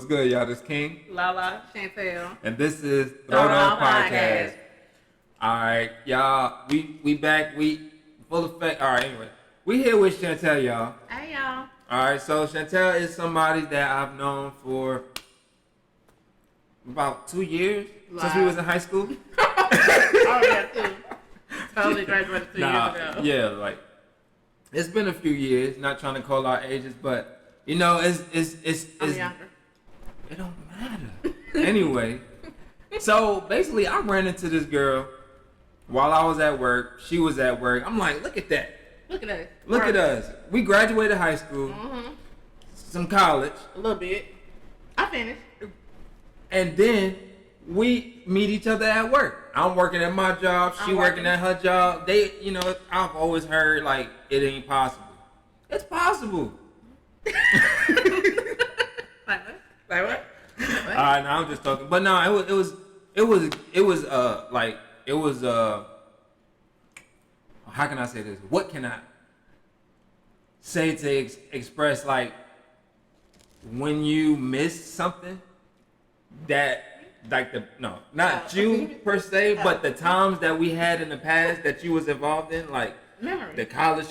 What's good, y'all? This King. Lala. Chantel. And this is ThrowedOff Podcast. Alright, y'all. We back. We full effect. Alright, anyway. We here with Chantel, y'all. Hey, y'all. Alright, so Chantel is somebody that I've known for about 2 years. Since we was in high school. Oh, yeah, too. Totally graduated 2 years ago. Yeah, like, it's been a few years. Not trying to call our ages, but, you know, it's I'm younger. It don't matter. Anyway, so basically I ran into this girl while I was at work. She was at work. I'm like, look at that. Look at us. Look at us. We graduated high school. Mm-hmm. Some college. A little bit. I finished. And then we meet each other at work. I'm working at my job. She working at her job. They, you know, I've always heard like it ain't possible. It's possible. Like what? All right, now I'm just talking, but no, it was how can I say this? What can I say to express like when you miss something that like not you per se, but the times that we had in the past that you was involved in, like memory, the college.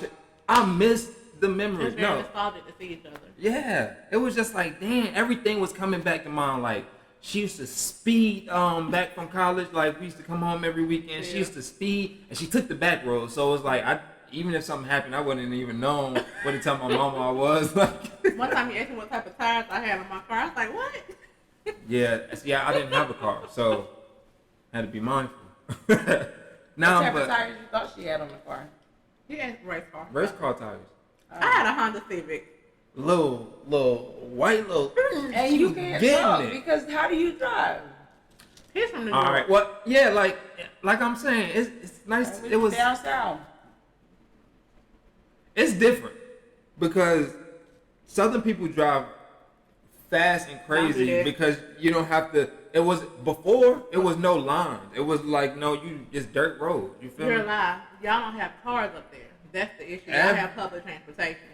I missed the memories. It's very nostalgic to see each other. Yeah, it was just like, damn, everything was coming back to mind. Like, she used to speed back from college. Like, we used to come home every weekend. Yeah. She used to speed, and she took the back road. So it was like, even if something happened, I wouldn't even know what to tell my mama I was. Like, one time you asked me what type of tires I had on my car. I was like, what? Yeah, I didn't have a car, so I had to be mindful. What type of tires you thought she had on the car? He had race car. Race car tires. I had a Honda Civic. Little white little. And you can't drive because how do you drive? He's from New York. All right. Well, yeah, like I'm saying, it's nice. It was down south. It's different because Southern people drive fast and crazy because you don't have to. It was before. It was no lines. It was like it's dirt road. You feel You're me? alive. Y'all don't have cars up there. That's the issue. Y'all have public transportation.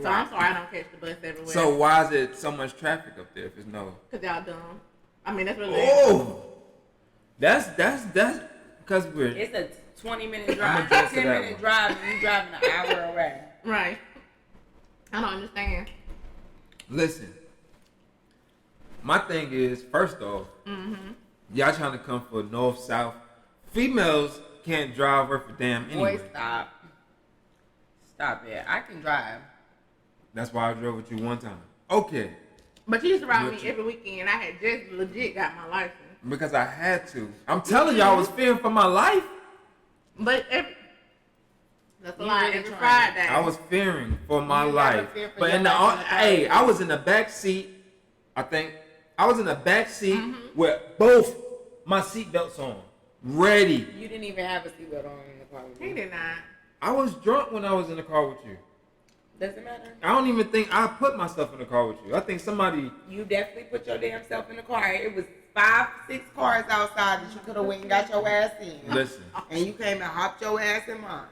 So I'm sorry I don't catch the bus everywhere. So why is it so much traffic up there if it's no? Because y'all dumb. I mean, that's really that's because we're. It's a 20-minute drive, 10-minute drive, and you driving an hour away. Right. I don't understand. Listen, my thing is, first off, y'all trying to come for north, south. Females can't drive worth a damn anyway. Boy, stop it. I can drive. That's why I drove with you one time. Okay. But you used to ride with me every weekend. I had just legit got my license. Because I had to. I'm telling y'all, I was fearing for my life. But that's a lie. Every Friday. I was fearing for my life. But I was in the back seat. I think I was in the back seat with both my seatbelts on, ready. You didn't even have a seatbelt on in the car with me. He did not. I was drunk when I was in the car with you. Doesn't matter. I don't even think I put myself in the car with you. I think somebody. You definitely put your damn self in the car. It was 5, 6 cars outside that you could have went and got your ass in. Listen. And you came and hopped your ass in mine.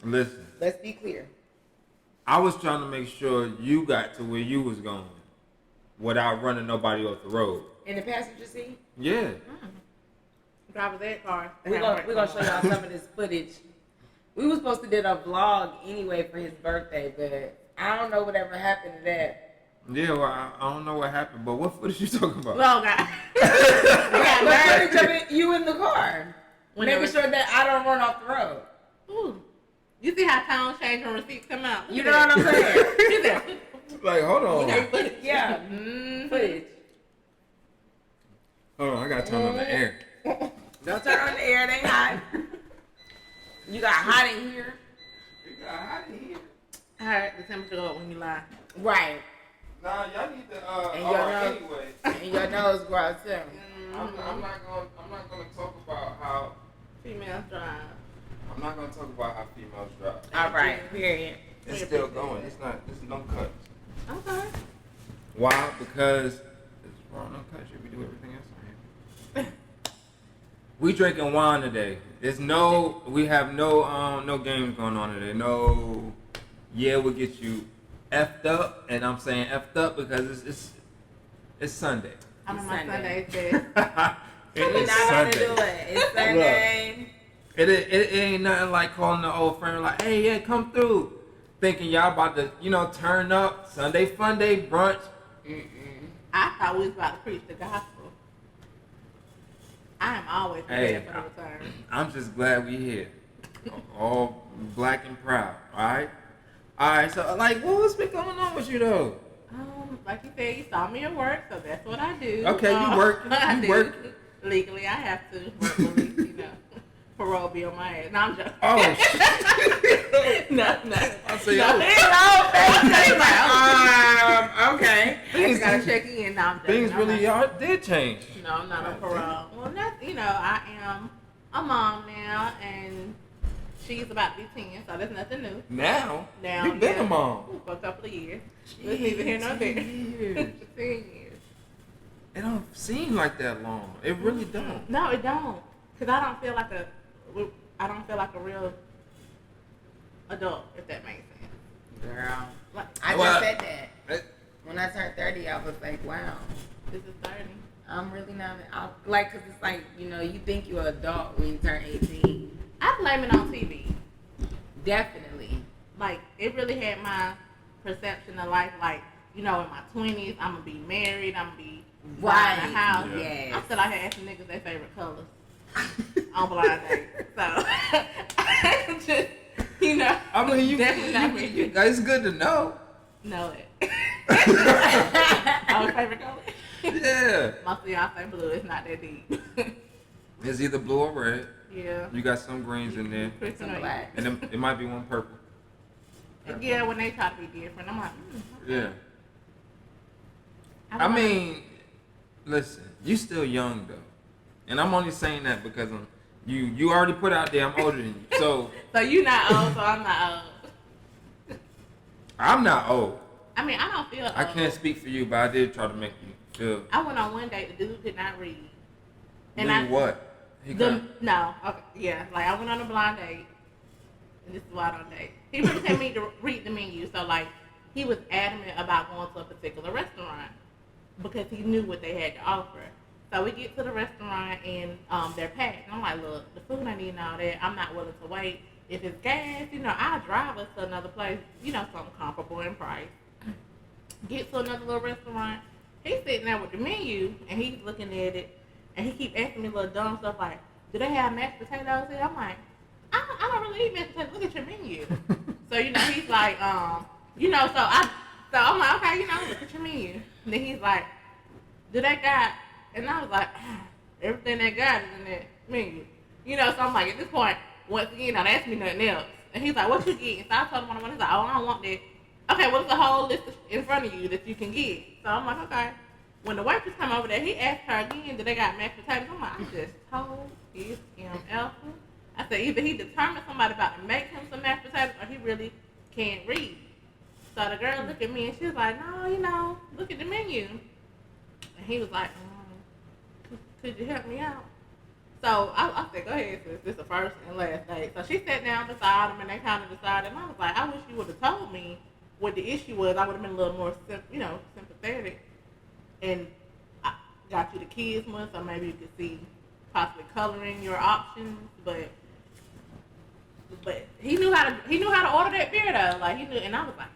Listen. Let's be clear. I was trying to make sure you got to where you was going without running nobody off the road. In the passenger seat? Yeah. Driver's ed car. We're gonna show y'all some of this footage. We were supposed to do a vlog anyway for his birthday, but I don't know whatever happened to that. Yeah, well, I don't know what happened, but what footage you talking about? Well, guys. What footage of you in the car? Making sure that I don't run off the road. Ooh. You see how tones change when receipts come out? You know what I'm saying? Like, hold on. Yeah. Footage. Hold on, I gotta turn on the air. Don't turn on the air, it ain't hot. You got hot in here. Alright, the temperature go up when you lie. Right. Nah, y'all need to anyway. And your nose go out too. I'm not gonna talk about how females drive. I'm not gonna talk about how females drive. Alright, period. It's still going. It's no cuts. Okay. Why? Because it's wrong, no cuts. We do everything else on here. We drinking wine today. We have no games going on today. No, we'll get you effed up, and I'm saying effed up because It's Sunday. I'm in my Sunday. Sunday best. It We're is not gonna Sunday. do it. It's Sunday. It ain't nothing like calling the old friend like, hey, yeah, come through. Thinking y'all about to, turn up. Sunday fun day brunch. I thought we was about to preach the gospel. I am always prepared for the return. I'm just glad we here. All black and proud. All right. So, like, what's been going on with you, though? Like you said, you saw me at work, so that's what I do. Okay, you working. You working. Legally, I have to work release, parole be on my ass. No, I'm joking. Oh, shit. No. I say, Okay. I just gotta check in. No, I'm joking. Things really did change. No, I'm not on parole. Well, that's, I am a mom now, and she's about to be 10, so that's nothing new. Now you've been a mom. For a couple of years. It's neither here nor there. 10 years. It don't seem like that long. It really don't. No, it don't. Cause I don't feel like a real adult, if that makes sense. Girl. Like, I just said that. When I turned 30, I was like, wow. this is 30. I'm really not, cause it's like, you think you're an adult when you turn 18. I blame it on TV. Definitely. Like, it really had my perception of life, like, in my 20s, I'm gonna be married, I'm gonna be buying a house. Yeah. Yes. I feel like I asked niggas their favorite colors on blind date. So, just, I mean, definitely not me. It's good to know. Know it. Our favorite color? Yeah. Most of y'all say blue. It's not that deep. It's either blue or red. Yeah. You got some greens in there, Some black. and then it might be one purple. Yeah, when they try to be different, I'm like, Yeah. don't I know. mean, listen, you still young though, and I'm only saying that because you already put out there I'm older than you, so So you not old, so I'm not old. I'm not old. I mean, I don't feel old. I can't speak for you, but I did try to make you feel. I went on one date, the dude could not read. And Read what? He got- No, okay, yeah, like I went on a blind date, and this is why I don't date. He really told me to read the menu, so like he was adamant about going to a particular restaurant because he knew what they had to offer. So we get to the restaurant and they're packed. And I'm like, look, the food I need and all that, I'm not willing to wait. If it's gas, I'll drive us to another place, something comparable in price. Get to another little restaurant. He's sitting there with the menu and he's looking at it and he keep asking me little dumb stuff like, do they have mashed potatoes here? I'm like, I don't really eat mashed potatoes. Look at your menu. So, he's like, so I'm like, okay, look at your menu. And then he's like, do they got, and I was like, everything they got is in that menu. So I'm like, at this point, once again, don't ask me nothing else. And he's like, what you getting? So I told him what I want. He's like, oh, I don't want that. Okay, well, there's a whole list in front of you that you can get. So I'm like, okay. When the waitress come over there, he asked her again, do they got mashed potatoes? I'm like, I just told his alpha. I said, either he determined somebody about to make him some mashed potatoes or he really can't read. So the girl looked at me and she was like, no, look at the menu. And he was like, could you help me out? So I said, go ahead, sis. This is the first and last date. So she sat down beside him and they kind of decided. And I was like, I wish you would have told me what the issue was. I would have been a little more, sympathetic. And I got you the kids month, so maybe you could see possibly coloring your options. But he knew how to order that beer though. Like he knew, and I was like,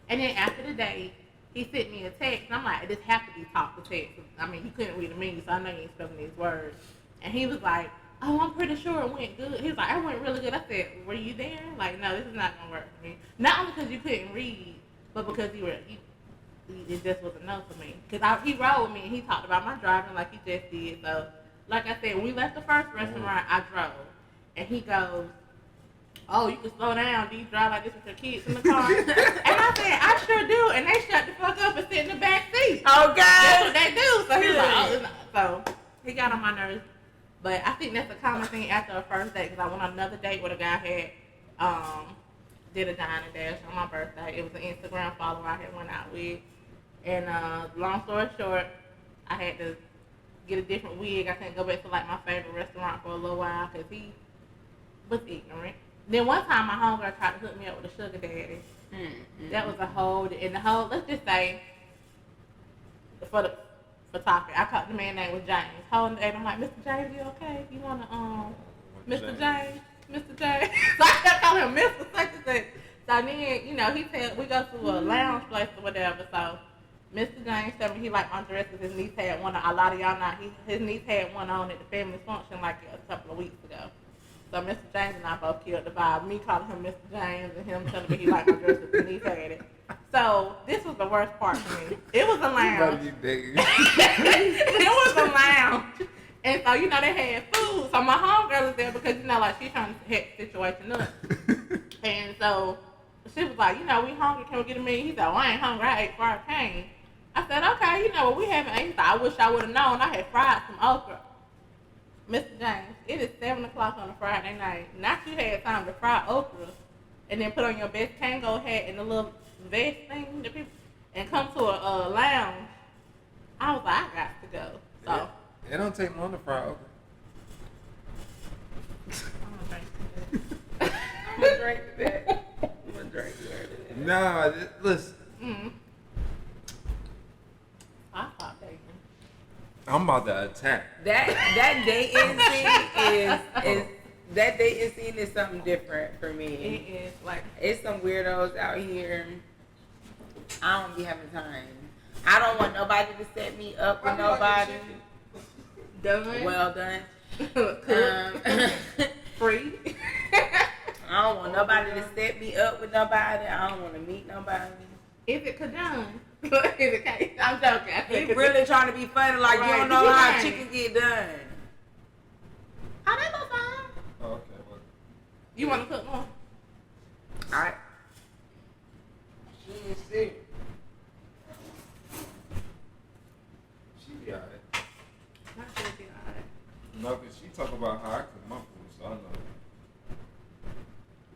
and then after the date, he sent me a text, and I'm like, this have to be talk to text. I mean, he couldn't read the menu, so I know you ain't spelling these words. And he was like, oh, I'm pretty sure it went good. He was like, it went really good. I said, were you there? Like, no, this is not gonna work for me. Not only because you couldn't read, but because it just was a no for me. Because he rode with me and he talked about my driving like he just did. So, like I said, when we left the first restaurant, I drove. And he goes, oh, you can slow down. Do you drive like this with your kids in the car? And I said, I sure do. And they shut the fuck up and sit in the back seat. Okay. That's what they do. So he was like, oh, it's not. So he got on my nerves. But I think that's a common thing after a first date. Because I went on another date with a guy had did a dine and dash on my birthday. It was an Instagram follower I had went out with. And long story short, I had to get a different wig. I couldn't go back to like my favorite restaurant for a little while because he was ignorant. Then one time my homegirl tried to hook me up with a sugar daddy. That was let's just say, for topic. I called the man name was James. Holding and I'm like, Mr. James, you okay? You wanna Mr. James? Mr. James. So I kept calling him Mr. such and such. So then, you know, he said we go to a lounge place or whatever. So Mr. James told me he liked my dress because his niece had one. A lot of y'all know his niece had one on at the family function like a couple of weeks ago. So Mr. James and I both killed the vibe. Me calling him Mr. James and him telling me he liked my dress because his niece had it. So this was the worst part for me. It was a lounge. It was a lounge. And so, you know, they had food. So my homegirl was there because, you know, like, she's trying to heck the situation up. And so she was like, you know, we hungry. Can we get a meal? He said, well, I ain't hungry. I ate fried cane. I said, okay, you know, well, we haven't ate. I wish I would have known. I had fried some okra. Mr. James, it is 7 o'clock on a Friday night. Not you had time to fry okra and then put on your best tango hat and the little vest thing that people, and come to a lounge. I was like, I got to go. So it don't take long to fry okra. I'm gonna drink to that. I'm gonna drink to that. Nah, listen. I thought dating. I'm about to attack. That dating scene is something different for me. It is like It's some weirdos out here. I don't be having time. I don't want nobody to set me up with nobody. done. Well done. Free. I don't want nobody to set me up with nobody. I don't want to meet nobody. Is it done? Is it case? I'm joking. He really trying to be funny, like you don't know how chickens get done. How that go fine? Oh, okay. Well, You want to cook more? Alright. she ain't sick. She be alright. Not sure if you're alright. No, because she talk about how I cook my food, so I know.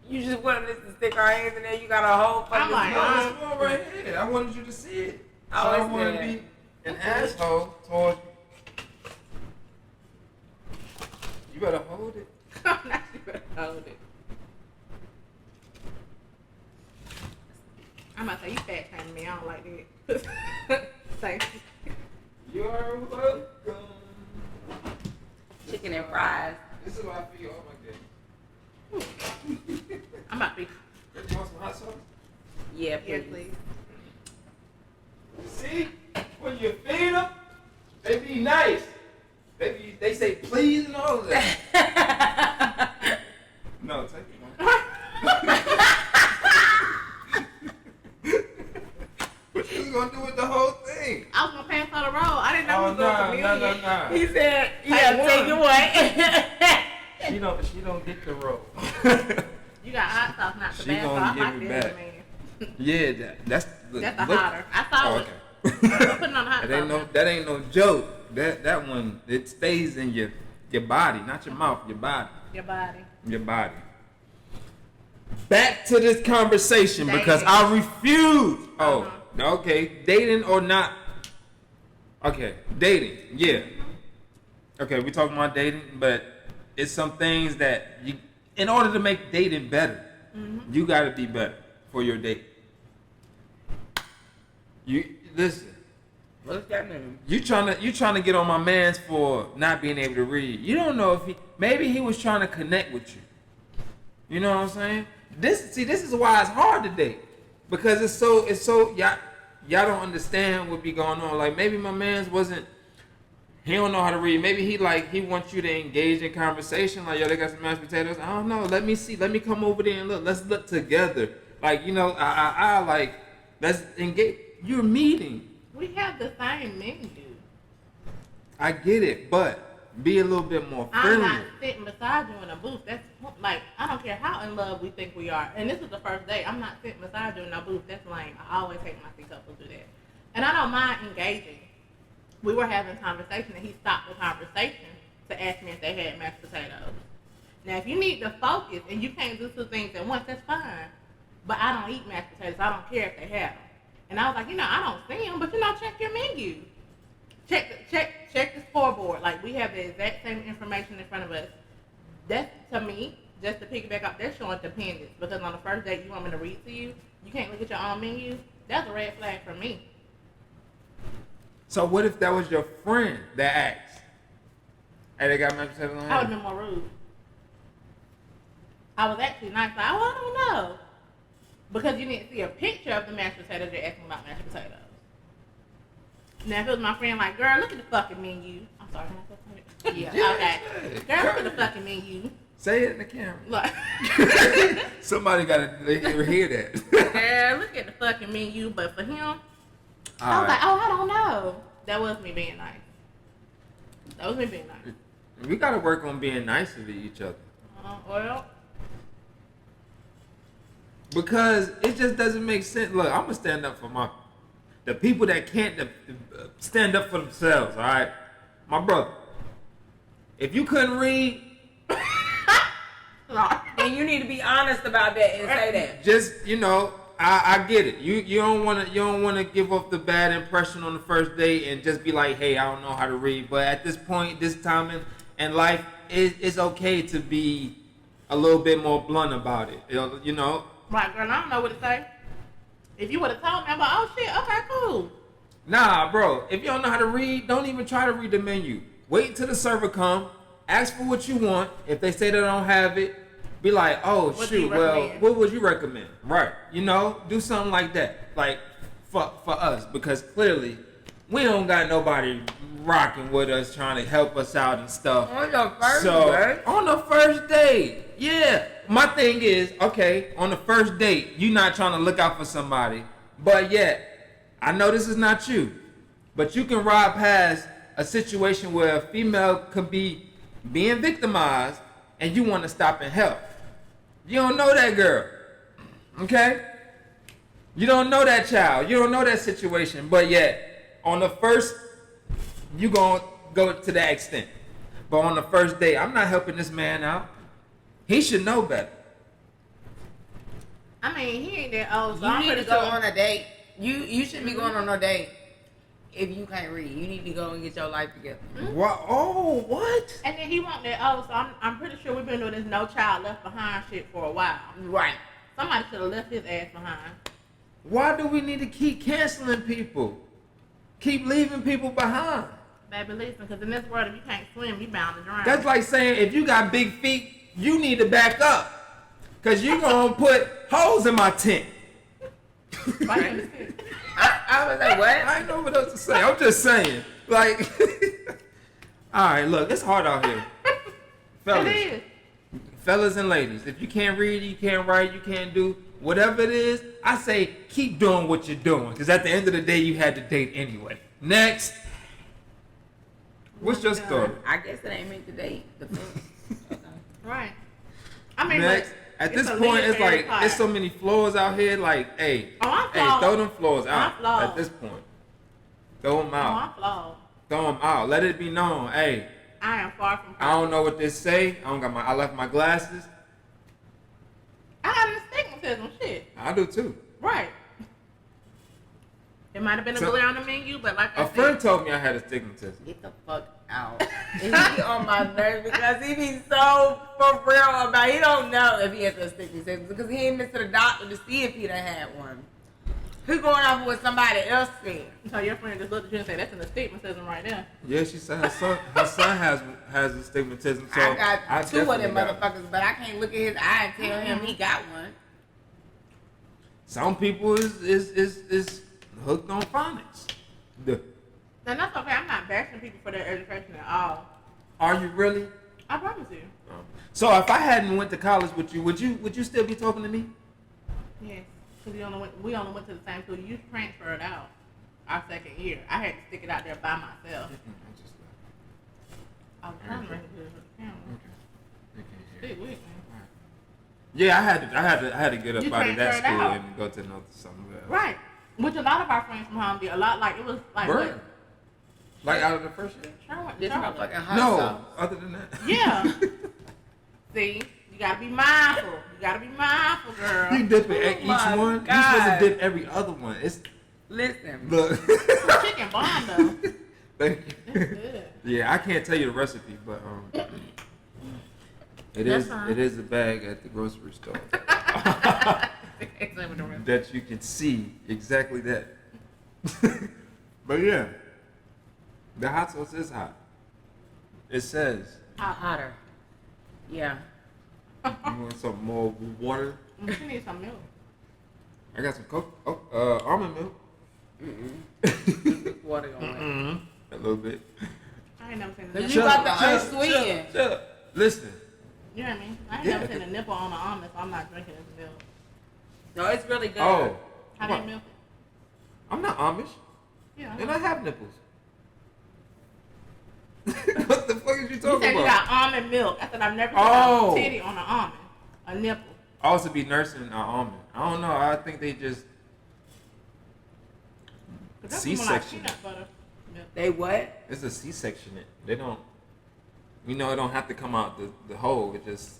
You just wanted us to stick our hands in there. You got a whole fucking. I'm like, No, it's one right here. I wanted you to see it. So Oh, I it's don't want to there. be an asshole towards you. You better hold it. I'm not sure if I hold it. I'm about to say, you fat shaming me. I don't like that. Thank you. You're welcome. Chicken and fries. This is what I feel all my day. I'm about to be. You want some hot sauce? Yeah, Yes, please. please. See, when you feed them, they be nice. They say please and all of that. No, take it. What you was gonna do with the whole thing? I was gonna pass on the road. I didn't know Oh it was going to no. He said, Take take it away. She don't get the roll. You got hot sauce, not the She bad sauce. gonna I give like it that, back. man. Yeah, that's That's a hotter. I saw Oh, it. okay. I'm putting on the hot sauce. That ain't no joke. That one, it stays in your body, not your mouth, your body. Your body. Your body. Back to this conversation because Dating. I refuse. Oh, Uh-huh. okay. Dating or not? Okay, dating. Yeah. Okay, we talking about dating, but it's some things that you, in order to make dating better, you got to be better for your date. You listen. What's that name? You trying to get on my man's for not being able to read. You don't know if maybe he was trying to connect with you. You know what I'm saying? This is why it's hard to date. Because it's so y'all don't understand what be going on. Like maybe my man's he don't know how to read. Maybe he wants you to engage in conversation. Like, yo, they got some mashed potatoes. I don't know. Let me see. Let me come over there and look. Let's look together. Like, you know, let's engage. You're meeting. We have the same menu. I get it, but be a little bit more I'm friendly. not sitting beside you in a booth. That's like, I don't care how in love we think we are. And this is the first date. I'm not sitting beside you in a booth. That's lame. I always hate when I see couples do that. And I don't mind engaging. We were having a conversation and he stopped the conversation to ask me if they had mashed potatoes. Now, if you need to focus and you can't do two things at once, that's fine. But I don't eat mashed potatoes. I don't care if they have them. And I was like, I don't see them, but check your menu. Check the scoreboard. Like, we have the exact same information in front of us. That's, to me, just to piggyback up, that's showing dependence. Because on the first date, you want me to read to you. You can't look at your own menu. That's a red flag for me. So what if that was your friend that asked? Hey, they got mashed potatoes on I hand? would have been more rude. I was actually nice. Like, oh, I don't know. Because you didn't see a picture of the mashed potatoes, you're asking about mashed potatoes. Now, if it was my friend, like, girl, look at the fucking menu. I'm sorry, can I say something? Yeah. Okay. Girl, look at the fucking menu. Say it in the camera. Like, Somebody got to hear that. girl, look at the fucking menu. But for him, I was like, oh, I don't know. That was me being nice. That was me being nice. We got to work on being nicer to each other. Well, Because it just doesn't make sense. Look, I'm going to stand up for the people that can't stand up for themselves, all right? My brother. If you couldn't read, And you need to be honest about that and say that. just, I get it. You don't want to give off the bad impression on the first date and just be like, hey, I don't know how to read. But at this point, this time in life, it's okay to be a little bit more blunt about it. Right, girl, I don't know what to say. If you would have told me, I'm like, oh shit, okay, cool. Nah, bro. If you don't know how to read, don't even try to read the menu. Wait until the server come. Ask for what you want. If they say they don't have it, be like, oh What do you shoot, well, recommend? what would you recommend? Right. Do something like that. Like for us, because clearly we don't got nobody rocking with us trying to help us out and stuff. On your first So date? on the first date, yeah. My thing is, okay, on the first date, you not trying to look out for somebody, but yet, I know this is not you, but you can ride past a situation where a female could be being victimized and you want to stop and help. You don't know that girl, okay? You don't know that child. You don't know that situation, but yet, on the first, you gonna go to that extent. But on the first date, I'm not helping this man out. He should know better. I mean, he ain't that old, so You I'm need pretty to go sure. on a date. You shouldn't be going on no date if you can't read. You need to go and get your life together. What? Oh, what? And then he want that old, so I'm pretty sure we've been doing this no child left behind shit for a while. Right. Somebody should have left his ass behind. Why do we need to keep canceling people? Keep leaving people behind. Baby, listen, because in this world, if you can't swim, you bound to drown. That's like saying if you got big feet, you need to back up. Because you're going to put holes in my tent. Right in the stick. I was like, what? I ain't know what else to say. I'm just saying. Like, all right, look, it's hard out here. Fellas. It is. Fellas and ladies, if you can't read, you can't write, you can't do whatever it is, I say keep doing what you're doing. Because at the end of the day, you had to date anyway. Next. What's your story? I guess it ain't meant to date. Right. I mean, Next. but At it's this a point, lead it's for every like, part. there's so many floors out here. Like, hey, Oh, I'm hey, flawed. throw them floors I'm out. flawed. At this point, throw them Oh, out. I'm flawed. Throw them out. Let it be known. Hey, I am far from. I don't know what this say. I left my glasses. I got an astigmatism. Shit. I do too. Right. It might have been a So- glare on the menu, but like I A said, friend told me I had astigmatism. Get the fuck out. He be on my nerves because he be so for real about he don't know if he has a astigmatism because he ain't been to the doctor to see if he done had one. He going off what somebody else said. so your friend just looked at you and said, "That's an astigmatism right there." Yeah, she said her son has astigmatism. So I got two of them definitely got it. motherfuckers, but I can't look at his eye and tell him he got one. Some people is hooked on phonics. And that's okay. I'm not bashing people for their education at all. Are you really? I promise you. So if I hadn't went to college with you, would you still be talking to me? Yes. Because we only went to the same school. You transferred out our second year. I had to stick it out there by myself. I was trying to bring it to the camera. Stick with me. Yeah, I had to get up You out of that transferred school out. and go to another somewhere else. Right. Which a lot of our friends from home did. A lot, like, it was like, Word. what? Like out of the first year? Sure, This sure. motherfucking hot No, sauce. other than that. Yeah. See, you gotta be mindful. You gotta be mindful, girl. You dip it Oh each my one. You God. supposed to dip every other one. It's Listen. look. Chicken bomb though. Thank you. It's good. Yeah, I can't tell you the recipe, but That's fine. it is a bag at the grocery store that you can see exactly that. But yeah, The hot sauce is hot. It says. Hotter. Yeah. You want some more water? You need some milk. I got some almond milk. Water on A little bit. I ain't never seen a Cause nipple. you got the unsweetened. Shut up. Listen. You know what I mean? I ain't Yeah. never seen a nipple on an almond, so I'm not drinking this milk. No, it's really good. Oh. How do you milk it? I'm not Amish. Yeah. And I have nipples. What the fuck is you You talking said you about? got almond milk. I said I've never seen Oh. a titty on an almond. A nipple. I also be nursing an almond. I don't know. I think they just 'Cause that's more like C-section. peanut butter milk. They what? It's a C-section. They don't. You know, it don't have to come out the hole. It just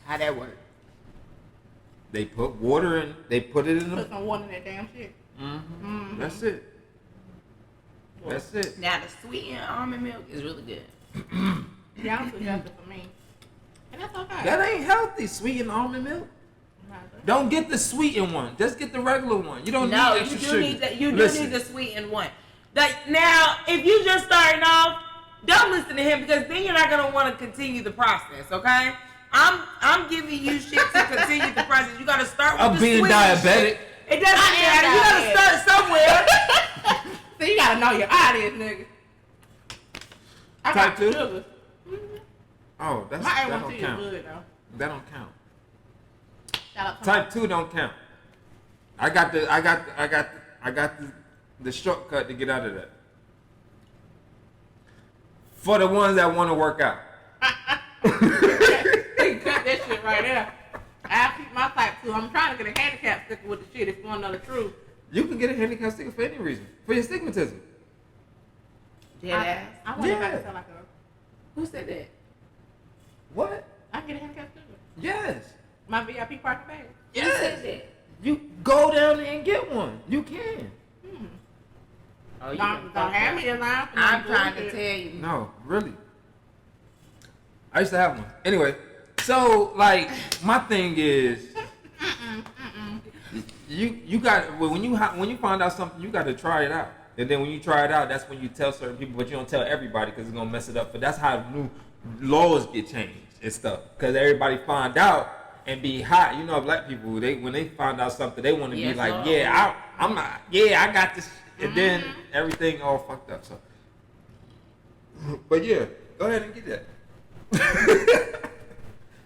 How that work? they put water in. They put it in Put the. some water in that damn shit. Mm-hmm. That's it. That's it. Now the sweetened almond milk is really good. Yeah, I'm suggesting for me. And that's okay. That ain't healthy. Sweetened almond milk. Right. Don't get the sweetened one. Just get the regular one. You don't No, need you extra do sugar. need that. You do Listen, need the sweetened one. Like now, if you just starting off, don't listen to him because then you're not gonna want to continue the process. Okay? I'm giving you shit to continue the process. You gotta start with I'm the being sweetest diabetic. shit. It doesn't matter. You gotta start somewhere. So you gotta know your audience, nigga. I Type got 2? sugars. Oh, that's My that A1C don't is count. good though. That don't count. Shout out to Type 2 don't count. I got the shortcut to get out of that. For the ones that want to work out. They cut that shit right there. I keep my type 2. I'm trying to get a handicap sticker with the shit if you want to know the truth. You can get a handicap sticker for any reason. For your stigmatism. Dead ass. I wonder if I Yeah. can sell like a. Who said that? What? I can get a handicap sticker. Yes. My VIP parking bag. Who Yes. said that? You go down there and get one. You can. Oh, you Don't have me in line. for I'm no trying to bullshit. tell you. No, really. I used to have one. Anyway, so like my thing is, you got when you find out something, you got to try it out. And then when you try it out, that's when you tell certain people, but you don't tell everybody because it's gonna mess it up. But that's how new laws get changed and stuff. Because everybody find out and be hot. You know, black people when they find out something, they want to Yes, be like, Lord. yeah, I'm not, yeah, I got this, and then everything all fucked up. So, but yeah, go ahead and get that.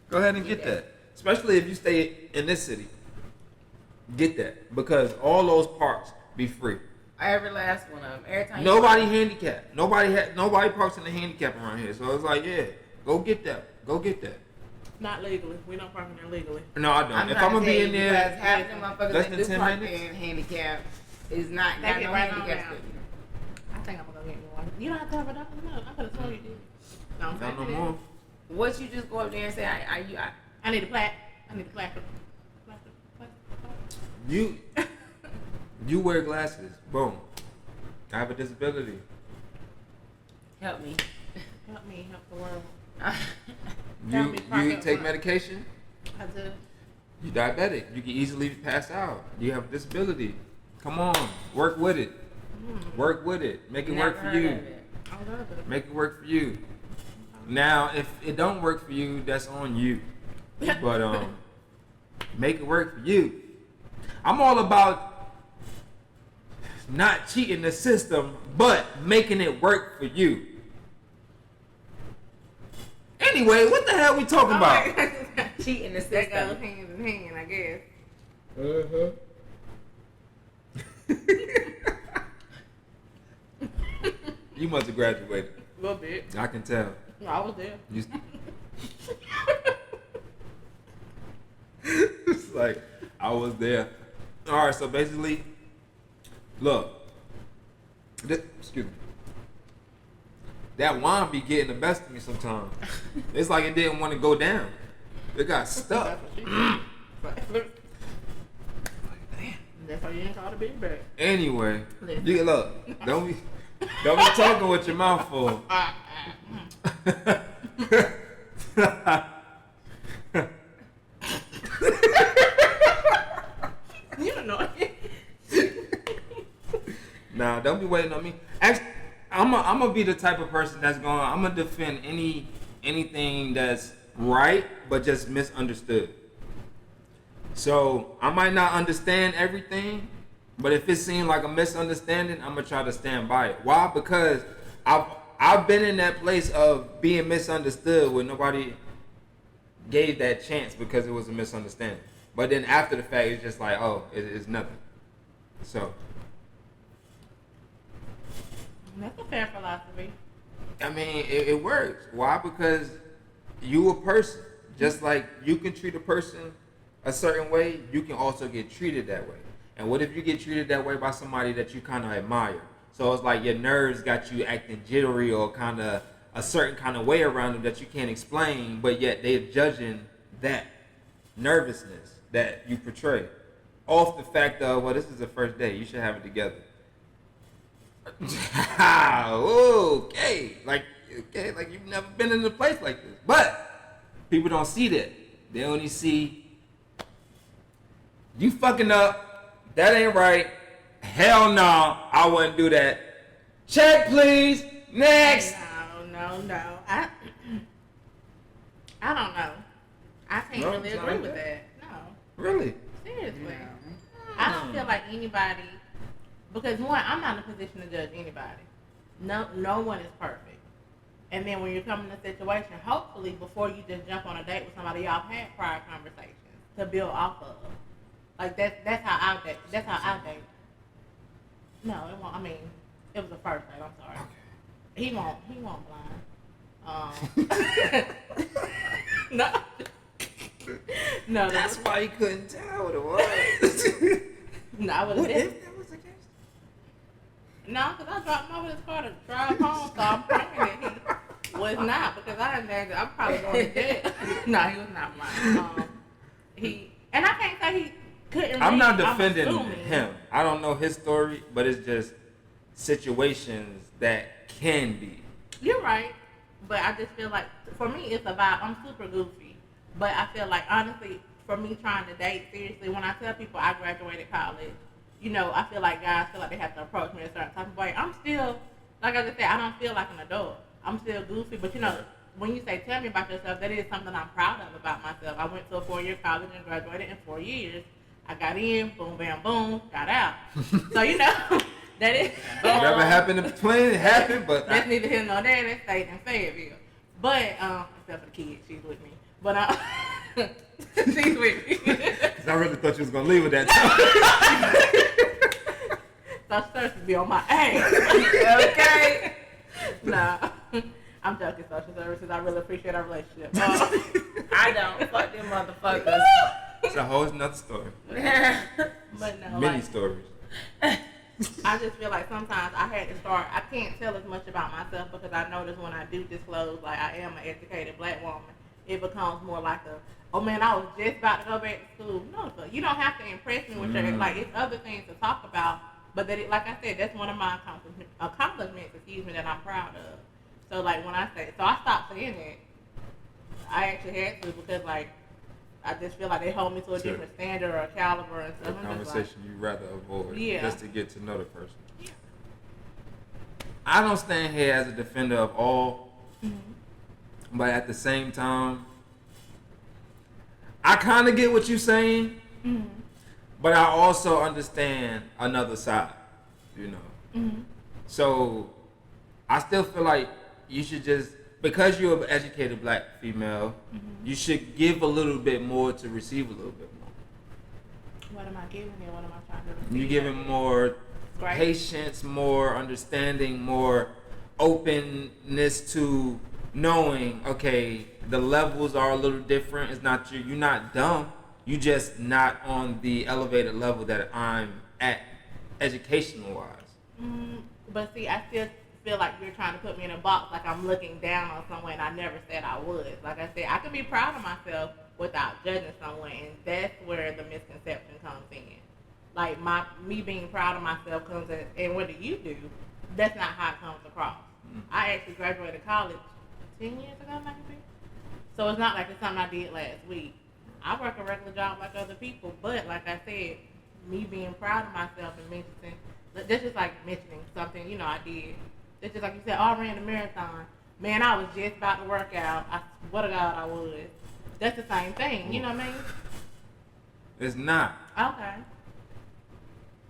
Go ahead and get that. Especially if you stay in this city. Get that. Because all those parks be free. Every last one of them. Every time. Nobody handicapped. Nobody parks in the handicap around here. So it's like, yeah, go get that. Go get that. Not legally. We don't park in there legally. No, I don't. I'm if trying I'm gonna to be tell in you, there, because half the motherfuckers less that than do 10 park minutes? there in handicap is not They got get no right on handicap down. sticker. I think I'm gonna get me one. You don't have to have a doctor. No, I could have told you did. No, I'm not no saying more. What you just go up there and say, I I need a plaque. I need a plaque. You wear glasses. Boom. I have a disability. help me. Help me help the world. You me park up take front. medication. I do. You diabetic. You can easily pass out. You have a disability. Come on, work with it. Work with it. Make it work for Never heard you. of it. I love it. Make it work for you. Now, if it don't work for you, that's on you. But make it work for you. I'm all about not cheating the system, but making it work for you. Anyway, what the hell we talking about? Cheating the That goes system. hand in hand, I guess. You must have graduated. A little bit. I can tell. No, I was there. You, it's like I was there. All right, so basically, look. Excuse me. That wine be getting the best of me sometimes. It's like it didn't want to go down. It got stuck. That's why you didn't call the big bag. Anyway, Listen. you look. Don't be talking with your mouth full. Nah, don't be waiting on me. Actually, I'm gonna be the type of person that's I'm gonna defend anything that's right, but just misunderstood. So I might not understand everything, but if it seems like a misunderstanding, I'm gonna try to stand by it. Why? Because I've been in that place of being misunderstood where nobody gave that chance because it was a misunderstanding. But then after the fact, it's just like, oh, it's nothing. So that's a fair philosophy. I mean, it works. Why? Because you a person. Just like you can treat a person a certain way, you can also get treated that way. And what if you get treated that way by somebody that you kind of admire? So it's like your nerves got you acting jittery or kind of a certain kind of way around them that you can't explain, but yet they're judging that nervousness that you portray off the fact of, well, this is the first day, you should have it together. Okay, like you've never been in a place like this. But people don't see that. They only see you fucking up. That ain't right. Hell no, I wouldn't do that. Check, please. Next. No. I don't know. I can't really agree with that. No. Really? Seriously. Yeah. I don't feel like anybody, because one, I'm not in a position to judge anybody. No one is perfect. And then when you come in a situation, hopefully before you just jump on a date with somebody, y'all have had prior conversations to build off of. Like that's how I date. That's how I date. No, it won't. I mean, it was the first date. I'm sorry. Okay. He won't blind. No. No. That's why you couldn't tell what it was. No, I would What have. if that was the case? No, because I dropped him over his car to drive home, so I'm praying that he was not, because I understand I'm probably going to jail. No, he was not mine. And I can't say he couldn't read. I'm not defending I'm assuming. him. I don't know his story, but it's just situations that can be. You're right, but I just feel like, for me, it's a vibe. I'm super goofy, but I feel like, honestly, for me trying to date seriously, when I tell people I graduated college, you know, I feel like guys feel like they have to approach me a certain type of way. I'm still, like I just said, I don't feel like an adult. I'm still goofy, but you know, when you say tell me about yourself, that is something I'm proud of about myself. I went to a 4-year college and graduated in 4 years. I got in, boom, bam, boom, got out. So, you know, that is. Whatever happened in between, it happened, but. That's neither here nor there. That stayed in Fayetteville. But, except for the kids, she's with me. But, she's with me. Because I really thought you was going to leave with that. So service be on my ass. Okay? Nah. I'm joking, social services. I really appreciate our relationship. I don't. Fuck them motherfuckers. It's a whole nother story. But no. Many stories. I just feel like sometimes I had to start, I can't tell as much about myself because I notice when I do disclose, like I am an educated black woman, it becomes more like a, oh man, I was just about to go back to school. No, so you don't have to impress me with your, like it's other things to talk about, but that it, like I said, that's one of my accomplishments, that I'm proud of. So like when I say, so I stopped saying it. I actually had to because like, I just feel like they hold me to a different standard or a caliber and stuff. A conversation you rather avoid just to get to know the person. Yeah. I don't stand here as a defender of all, but at the same time, I kind of get what you're saying, but I also understand another side, you know. So I still feel like you should just, because you're an educated black female, you should give a little bit more to receive a little bit more. What am I giving and what am I trying to receive? You're giving more patience, more understanding, more openness to knowing, okay, the levels are a little different. It's not you're not dumb. You just not on the elevated level that I'm at educational wise. But see, I still feel like you're trying to put me in a box, like I'm looking down on someone, and I never said I was. Like I said, I can be proud of myself without judging someone, and that's where the misconception comes in. Like me being proud of myself comes in, and what do you do? That's not how it comes across. I actually graduated college 10 years ago, maybe. So it's not like it's something I did last week. I work a regular job like other people, but like I said, me being proud of myself and mentioning That's just like mentioning something, I did. That's just like you said, I ran a marathon. Man, I was just about to work out. I swear to God I was. That's the same thing, you know what I mean? It's not. Okay.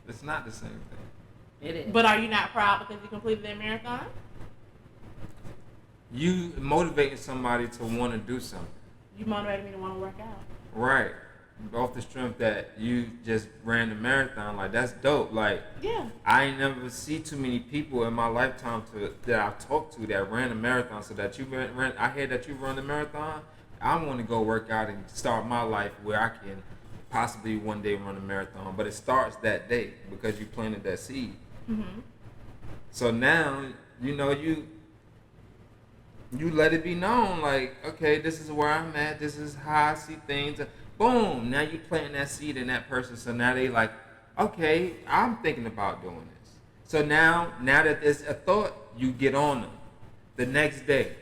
It's not the same thing. It is. But are you not proud because you completed that marathon? You motivating somebody to want to do something. You motivated me to want to work out. Right. Off the strength that you just ran the marathon, like that's dope. Like, Yeah. I ain't never see too many people in my lifetime that I've talked to that ran a marathon. So that you ran, I hear that you run the marathon. I want to go work out and start my life where I can possibly one day run a marathon. But it starts that day because you planted that seed. Mm-hmm. So now you let it be known, like, okay, this is where I'm at. This is how I see things. Boom. Now you planting that seed in that person. So now they like, okay, I'm thinking about doing this. So now that there's a thought, you get on them the next day.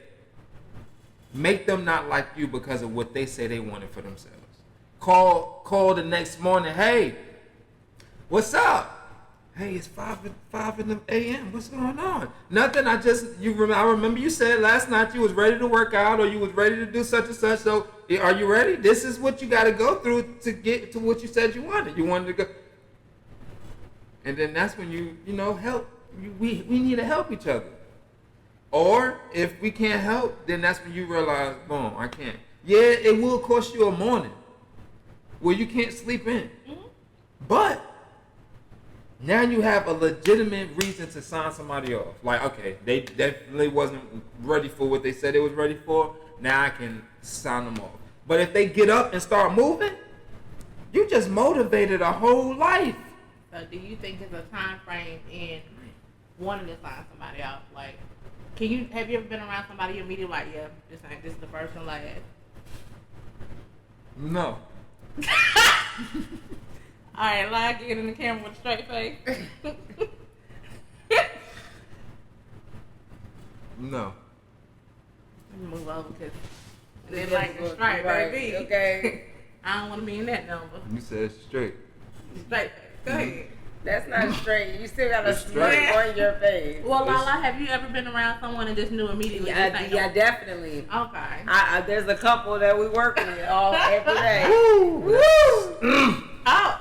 Make them not like you because of what they say they wanted for themselves. Call the next morning. Hey, what's up? Hey, it's 5 a.m. What's going on? Nothing. I remember you said last night you was ready to work out or you was ready to do such and such. So are you ready? This is what you got to go through to get to what you said you wanted. You wanted to go. And then that's when you help. We need to help each other. Or if we can't help, then that's when you realize, boom, I can't. Yeah, it will cost you a morning where you can't sleep in. Mm-hmm. But now you have a legitimate reason to sign somebody off. Like, okay, they definitely wasn't ready for what they said they was ready for. Now I can sign them off. But if they get up and start moving, you just motivated a whole life. So do you think there's a time frame in wanting to sign somebody off? Like, have you ever been around somebody you immediately like, yeah, this is the first and last? No. All right, lie, get in the camera with a straight face. No. Let me move over because they like the straight, baby. Okay. I don't want to be in that number. You said straight. Straight face. Go ahead. That's not straight. You still got a It's smirk straight. on your face. Well, Lala, have you ever been around someone and just knew immediately? Yeah, definitely. Okay. There's a couple that we work with every day. Woo! Woo! Oh.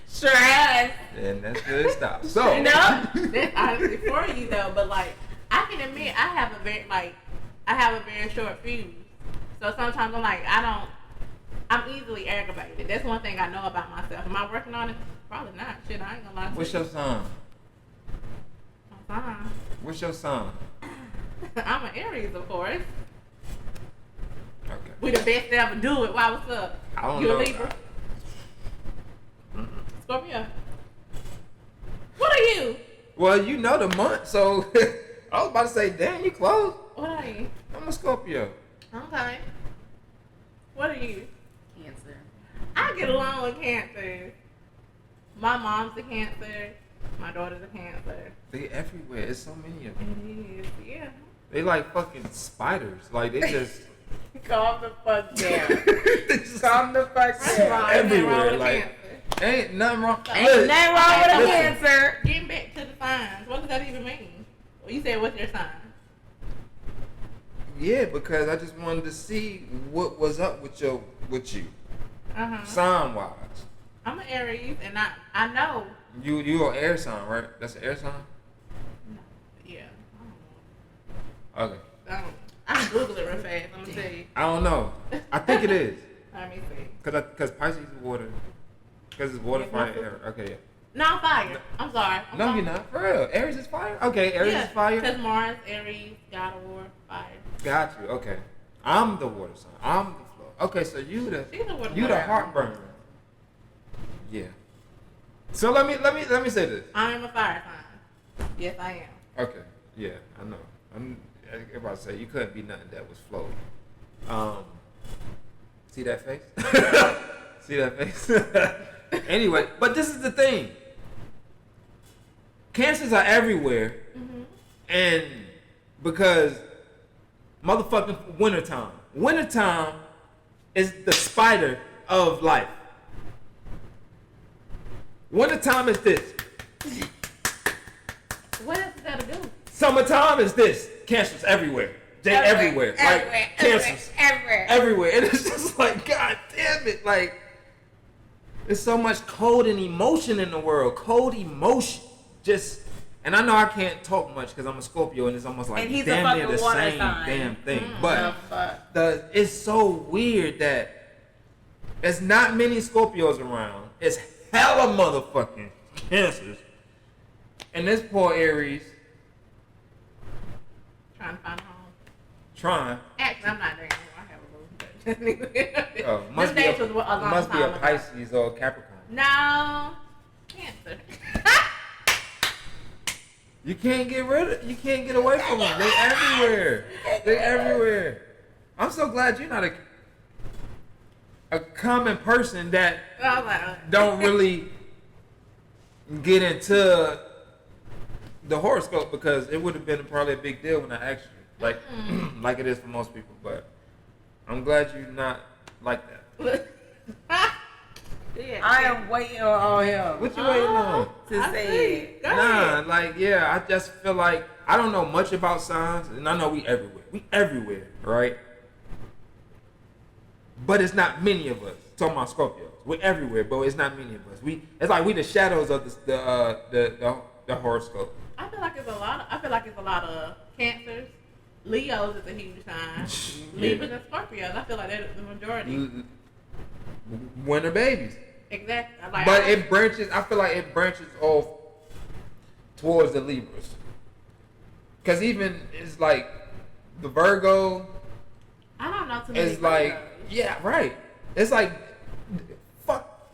Sure has. And that's where it stops. So No, that's honestly for you though. But like, I can admit I have a very short fuse. So sometimes I'm like, I'm easily aggravated. That's one thing I know about myself. Am I working on it? Probably not. Shit, I ain't gonna lie to what's you. your sign? I'm fine. What's your sign? I'm an Aries, of course. Okay. We the best to ever do it. Why? What's up? I don't You know. a Libra? Scorpio. What are you? Well, you know the month, so I was about to say, damn, you close. What are you? I'm a Scorpio. Okay. What are you? Cancer. I get along with Cancer. My mom's a Cancer. My daughter's a Cancer. They everywhere. There's so many of them. It is, yeah. They like fucking spiders. Like they just Calm the fuck down. they just Calm the fuck That's down. wrong. everywhere. Ain't Like ain't nothing wrong. Ain't nothing wrong with a Listen. cancer. Getting back to the signs. What does that even mean? Well, you said, what's your sign? Yeah, because I just wanted to see what was up with you, Uh-huh. sign wise. I'm an Aries, and I know. You are air sign, right? That's an air sign. Yeah. Okay. I don't know. I can Google it real fast. I'm gonna tell you. I don't know. I think it is. Let me see. Cause Pisces is water. Cause it's water, Yeah, fire, that's air. Okay, yeah. No, I'm fire. I'm sorry. I'm No, sorry. you're not. For real. Aries is fire? Okay, Aries Yeah, is fire. because Mars, Aries, God of War, fire. Got you. Okay. I'm the water sign. I'm the flow. Okay, so She's the water you the sign. heartburn. Yeah. So let me say this. I am a fire sign. Yes, I am. Okay. Yeah, I know. I'm about to say you couldn't be nothing that was floating. See that face? See that face? Anyway, but this is the thing. Cancers are everywhere, and because motherfucking wintertime is the spider of life. Wintertime is this. What else is that to do? Summertime is this. Cancers everywhere. They everywhere. Like cancers. Everywhere. And it's just like, God damn it. Like, there's so much cold and emotion in the world. Cold emotion. Just, and I know I can't talk much because I'm a Scorpio and it's almost like damn near the same damn thing. But it's so weird that there's not many Scorpios around. It's hella motherfucking cancers. And this poor Aries. Trying to find a home. Trying. Actually, I'm not there anymore. I have a little. Must be a Pisces or a Capricorn. No. Cancer. You can't get away from them. They everywhere. They everywhere. I'm so glad you're not a common person that don't really get into the horoscope, because it would have been probably a big deal when I asked you, like it is for most people. But I'm glad you're not like that. Yeah, I am waiting on him. What you waiting on? To say it. I just feel like I don't know much about signs, and I know we everywhere. We everywhere, right? But it's not many of us. Talking about Scorpios, we're everywhere, but it's not many of us. It's like we the shadows of the horoscope. I feel like it's a lot of Cancers. Leos is a huge sign. Libras and Scorpios. I feel like they're the majority. Winter babies. Exactly. But it branches. I feel like it branches off towards the Libras. Because even it's like the Virgo. I don't know too many. It's like, yeah, right. It's like, fuck.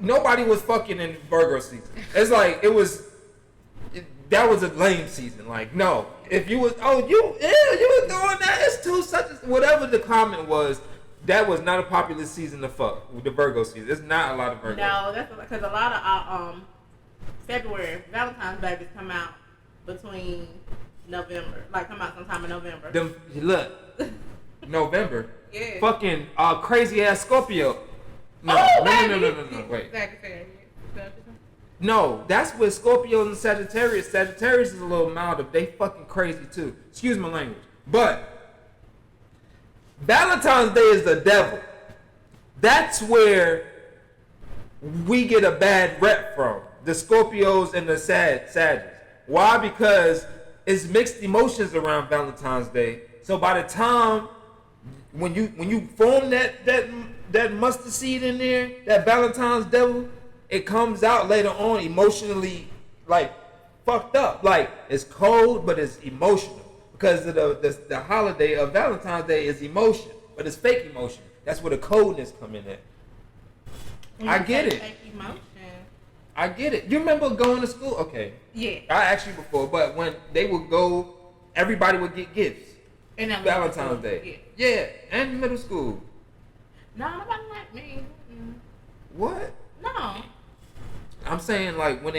Nobody was fucking in Virgo season. It's like that was a lame season. Like, no, if you was, you was doing that. It's too such whatever the comment was. That was not a popular season to fuck with the Virgo season. There's not a lot of Virgos. No, that's because a lot of February Valentine's babies come out between November, like come out sometime in November. Look, November. Yeah. Fucking crazy ass Scorpio. No, wait. No, that's with Scorpio and Sagittarius. Sagittarius is a little milder. They fucking crazy too. Excuse my language. But Valentine's Day is the devil. That's where we get a bad rep from. The Scorpios and the Sagittarius. Why? Because it's mixed emotions around Valentine's Day. So by the time when you form that mustard seed in there, that Valentine's devil, it comes out later on emotionally like fucked up. Like it's cold, but it's emotional. Because of the holiday of Valentine's Day is emotion, but it's fake emotion. That's where the coldness come in at. I get it. Fake emotion. I get it. You remember going to school? Okay. Yeah. I asked you before, but when they would go, everybody would get gifts. And Valentine's Day. Yeah, and middle school. No, nobody like me. What? No. I'm saying like when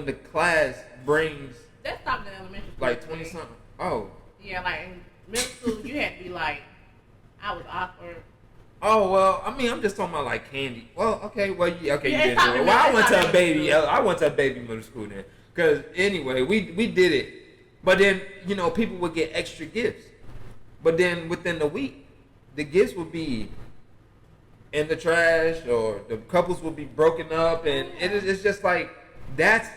the class brings. That stopped in elementary school. Like 20 something. Oh. Yeah, like in middle school, you had to be like, I was awkward. Oh well, I mean, I'm just talking about like candy. Well, okay, well, yeah, okay, Yeah, you didn't do it. Well, I went to a baby middle school then. Cause anyway, we did it, but then people would get extra gifts, but then within the week, the gifts would be in the trash or the couples would be broken up, and it's just like that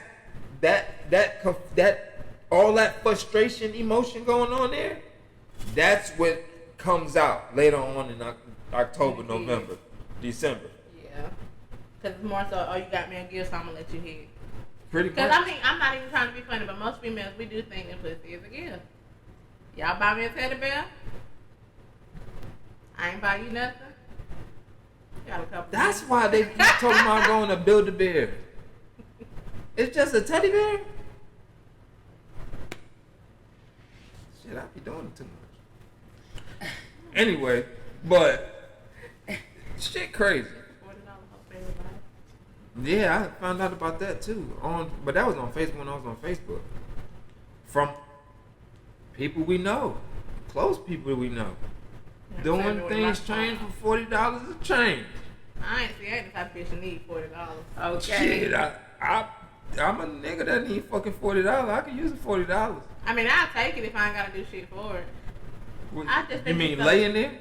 all that frustration, emotion going on there. That's what comes out later on in October, November, December. Yeah, because it's more so, you got me a gift, so I'm gonna let you hit. Pretty much. Because I mean, I'm not even trying to be funny, but most females, we do think that pussy is a gift. Y'all buy me a teddy bear? I ain't buy you nothing. Got a couple. That's why they keep talking about going to Build-A-Bear. It's just a teddy bear? Shit, I be doing it too much. Anyway, but shit crazy. Yeah, I found out about that too. But that was on Facebook when I was on Facebook. From people we know, close people we know. Doing things change for $40 a change. I ain't the type of bitch that need $40. Okay. Shit, I'm a nigga that need fucking $40. I can use the $40. I mean, I'll take it if I ain't gotta do shit for it. I just You think mean it's laying there?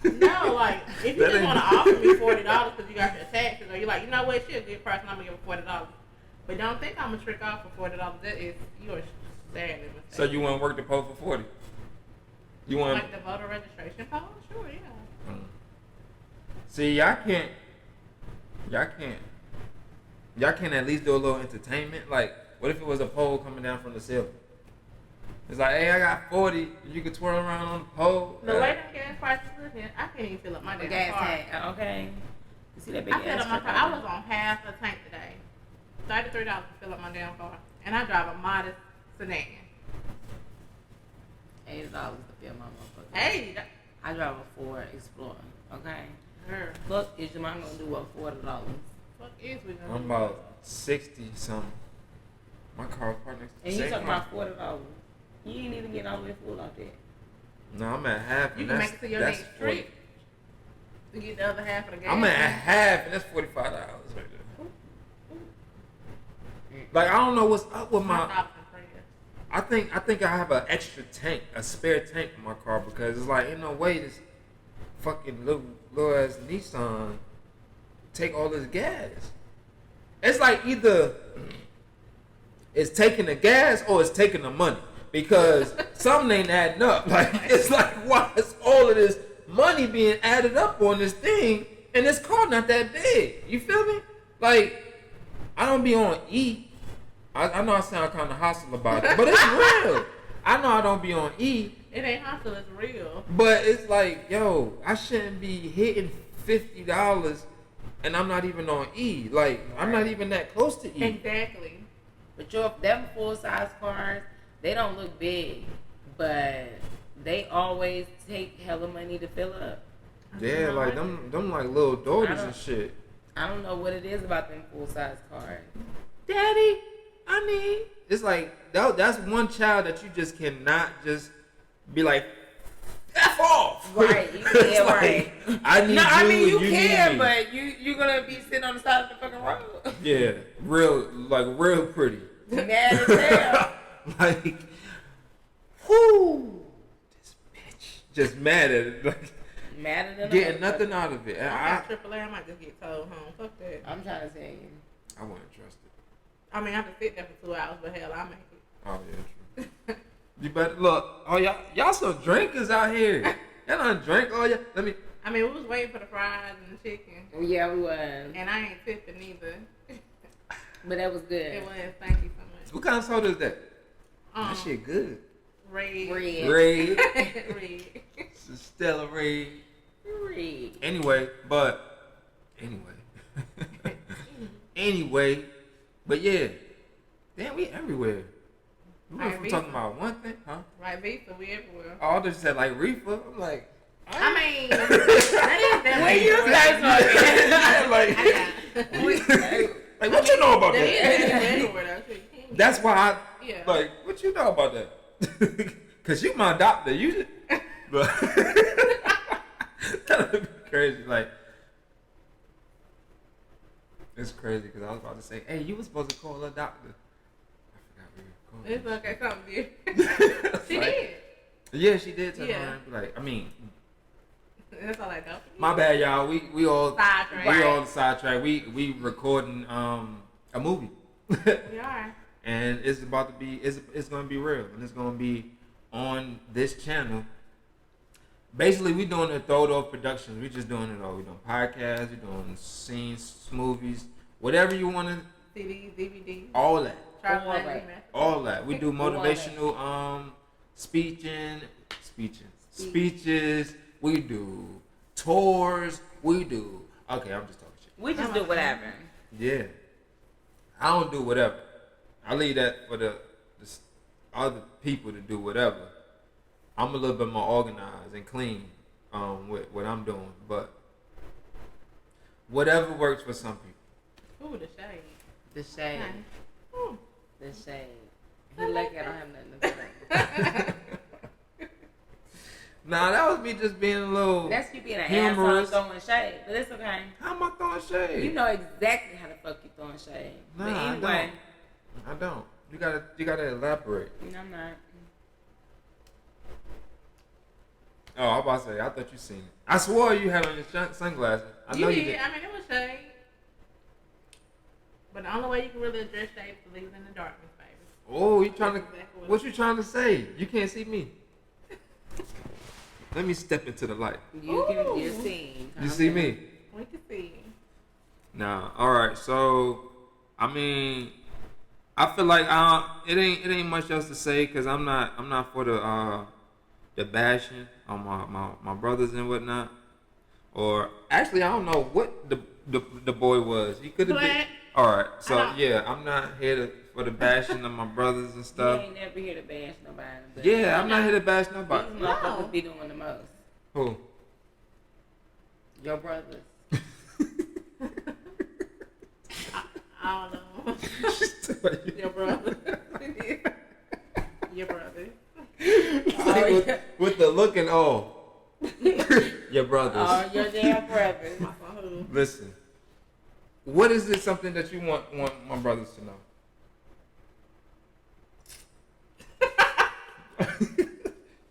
No, like if you That just ain't- want to offer me $40 because you got your taxes, or you're like, you know what, she's a good person, I'm gonna give her $40. But don't think I'm gonna trick off for $40. That is you're sadly mistaken. So you want to work the poll for 40? You want? like the voter registration poll? Sure, yeah. See, y'all can't at least do a little entertainment. Like, what if it was a pole coming down from the ceiling? It's like, hey, I got 40. You can twirl around on the pole. The way the gas prices look, I can't even fill up my damn Gas car. tank. Okay. You see that big I filled ass up my truck car. I out was on half a tank today. $33 to fill up my damn car, and I drive a modest sedan. there? $80 to fill my motherfucker. $80. I drive a Ford Explorer. Okay. Girl, Fuck is your mom gonna do what $40? fuck is we gonna I'm do? about 60 something. My car's parked next to the And you same talking car. about $40? You ain't even getting all the way full out there. No, I'm at half. You and can that's, make it to your that's next 40. trip to get the other half of the gas. I'm at half, and that's $45 right there. Like, I don't know what's up with My my. option for you. I think I have an extra tank, a spare tank in my car because it's like, ain't no way this fucking little ass Nissan take all this gas. It's like either it's taking the gas or it's taking the money because something ain't adding up. Like, it's like, why is all of this money being added up on this thing and this car not that big? You feel me? Like, I don't be on E. I know I sound kind of hostile about it, but it's real. I know I don't be on E, It ain't hostile, it's real. but it's like, yo, I shouldn't be hitting $50 and I'm not even on E. Like, I'm not even that close to E. Exactly. But them full size cars, they don't look big, but they always take hella money to fill up. Yeah, like them like little daughters and shit. I don't know what it is about them full size cars. Daddy, I need. It's like that's one child that you just cannot just be like, F off. Right, you It's can, like, right. I need No, you. I mean you and can, need me. but you're gonna be sitting on the side of the fucking road. Yeah, real pretty. Mad as hell. Like, whoo, this bitch just mad at it, like Madder than getting a nothing out of it. And I got AAA, I might just get towed home. Fuck that. I'm trying to tell you. I wouldn't trust it. I mean, I have to sit there for 2 hours, but hell, I make it. Oh yeah, true. You better look. Oh y'all some drinkers out here. Y'all done drink all y'all. Let me. I mean, we was waiting for the fries and the chicken, Yeah, we was. and I ain't tipping either. But that was good. It was. Thank you so much. What kind of soda is that? That shit good. Red. Red. Red. Red. It's a Stella Red. Red. Anyway, but yeah, damn, we everywhere. We went from talking about one thing, huh? Right, Visa, we everywhere. All this said like reefer. I'm like, I mean, that is When you that like what you know about That that? is everywhere, though. So you can't- That's why I Yeah. like. What you know about that? Cause you my doctor. You, but that would be crazy. Like it's crazy because I was about to say, hey, you was supposed to call a doctor. I It's forgot okay, something we different. were recording. She Like, did. Yeah, she did turn Yeah. around. and be Like, I mean, That's all I know. my bad, y'all. We all Sidetrack. we all sidetrack. We recording a movie. We are. And it's about to be it's gonna be real, and it's gonna be on this channel. Basically, we doing the ThrowedOff Productions. We just doing it all. We doing podcasts, we doing scenes, movies, whatever you want to. CDs, DVDs. All that, All all that. We do motivational speeches. We do tours. We do. Okay, I'm just talking shit. We just do whatever. Yeah, I don't do whatever. I leave that for the other people to do whatever. I'm a little bit more organized and clean with what I'm doing, but whatever works for some people. Ooh, the shade. The shade. Nice. Ooh. The shade. He lucky I don't have nothing to say. Nah, that was me just being a little That's you being an humorous. asshole throwing shade, but it's okay. How am I throwing shade? You know exactly how the fuck you throwing shade. Nah, but anyway, I don't. You gotta elaborate. no, I'm not. Oh, I was about to say, I thought you seen it. I swore you had on your sunglasses. I know you did. I mean, it was shade. But the only way you can really address shade is to leave it in the darkness, baby. Oh, you trying to? That's exactly What you trying to say? You can't see me. Let me step into the light. You're seen. You see me? We can see. Nah. All right. So, I mean, I feel like it ain't much else to say because I'm not for the bashing on my brothers and whatnot. Or actually, I don't know what the boy was. He could have been. All right. So yeah, I'm not here for the bashing of my brothers and stuff. You ain't never here to bash nobody. But Yeah, I'm not here to bash nobody. These motherfuckers be doing the most. Who? Your brothers. I don't know. Your brother. Your brother. With the look and all. Your brothers. Oh, your damn brothers. Listen. What is it something that you want my brothers to know?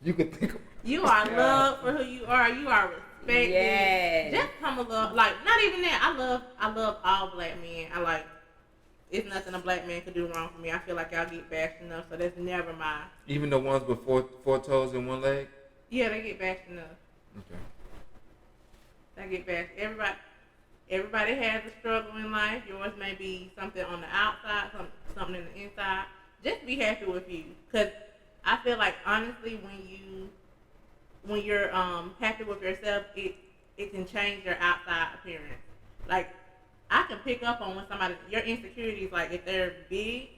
You could think of You are loved for who you are. You are respected. Yes. Just come a little, like, not even that. I love all black men. I like, it's nothing a black man could do wrong for me. I feel like y'all get bashed enough, so that's never mine. even the ones with four toes and one leg? Yeah, they get bashed enough. Okay. They get bashed. Everybody has a struggle in life. Yours may be something on the outside, something in the inside. Just be happy with you, cause I feel like honestly, when you're happy with yourself, it can change your outside appearance. Like I can pick up on when somebody your insecurities, like if they're big,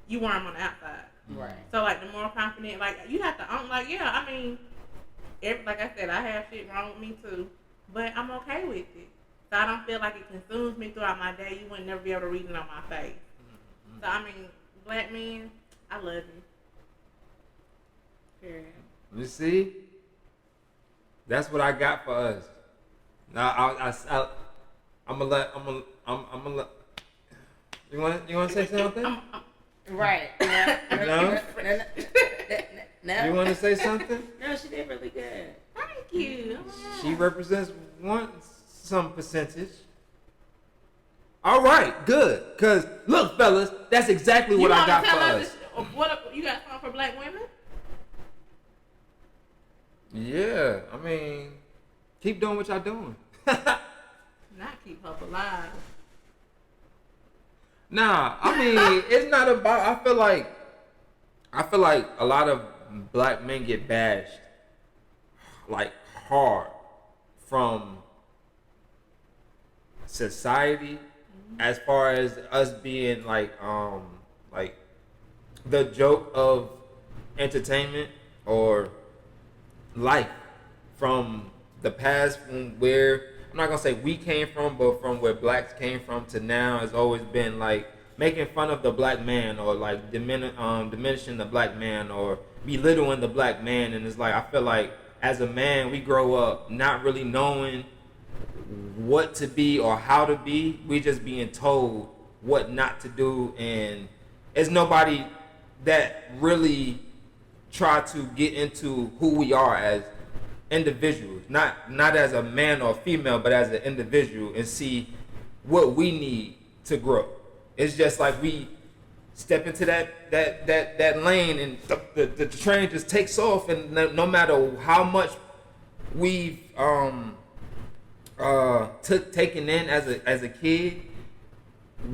you want them on the outside. Right. So like the more confident, like you have to own. Like yeah, I mean, like I said, I have shit wrong with me too, but I'm okay with it. So I don't feel like it consumes me throughout my day. You would never be able to read it on my face. Mm-hmm. So I mean, black men, I love you. Period. You see? That's what I got for us. Now I'm gonna let. You want to say something? Right. No? No. You want to say something? No, she did really good. Thank you. She represents some percentage. All right, good. Cause look, fellas, that's exactly what I got for us. What you got something for black women? Yeah, I mean, keep doing what y'all doing. Not keep hope alive. Nah, I mean, it's not about. I feel like a lot of black men get bashed like hard from society, as far as us being like the joke of entertainment or life from the past, from where I'm not gonna say we came from, but from where blacks came from to now has always been like making fun of the black man or like diminishing the black man or belittling the black man. And it's like I feel like as a man we grow up not really knowing what to be or how to be. We just being told what not to do, and it's nobody that really try to get into who we are as individuals, not as a man or female, but as an individual, and see what we need to grow. It's just like we step into that lane, and the train just takes off, and no matter how much we've taken in as a kid,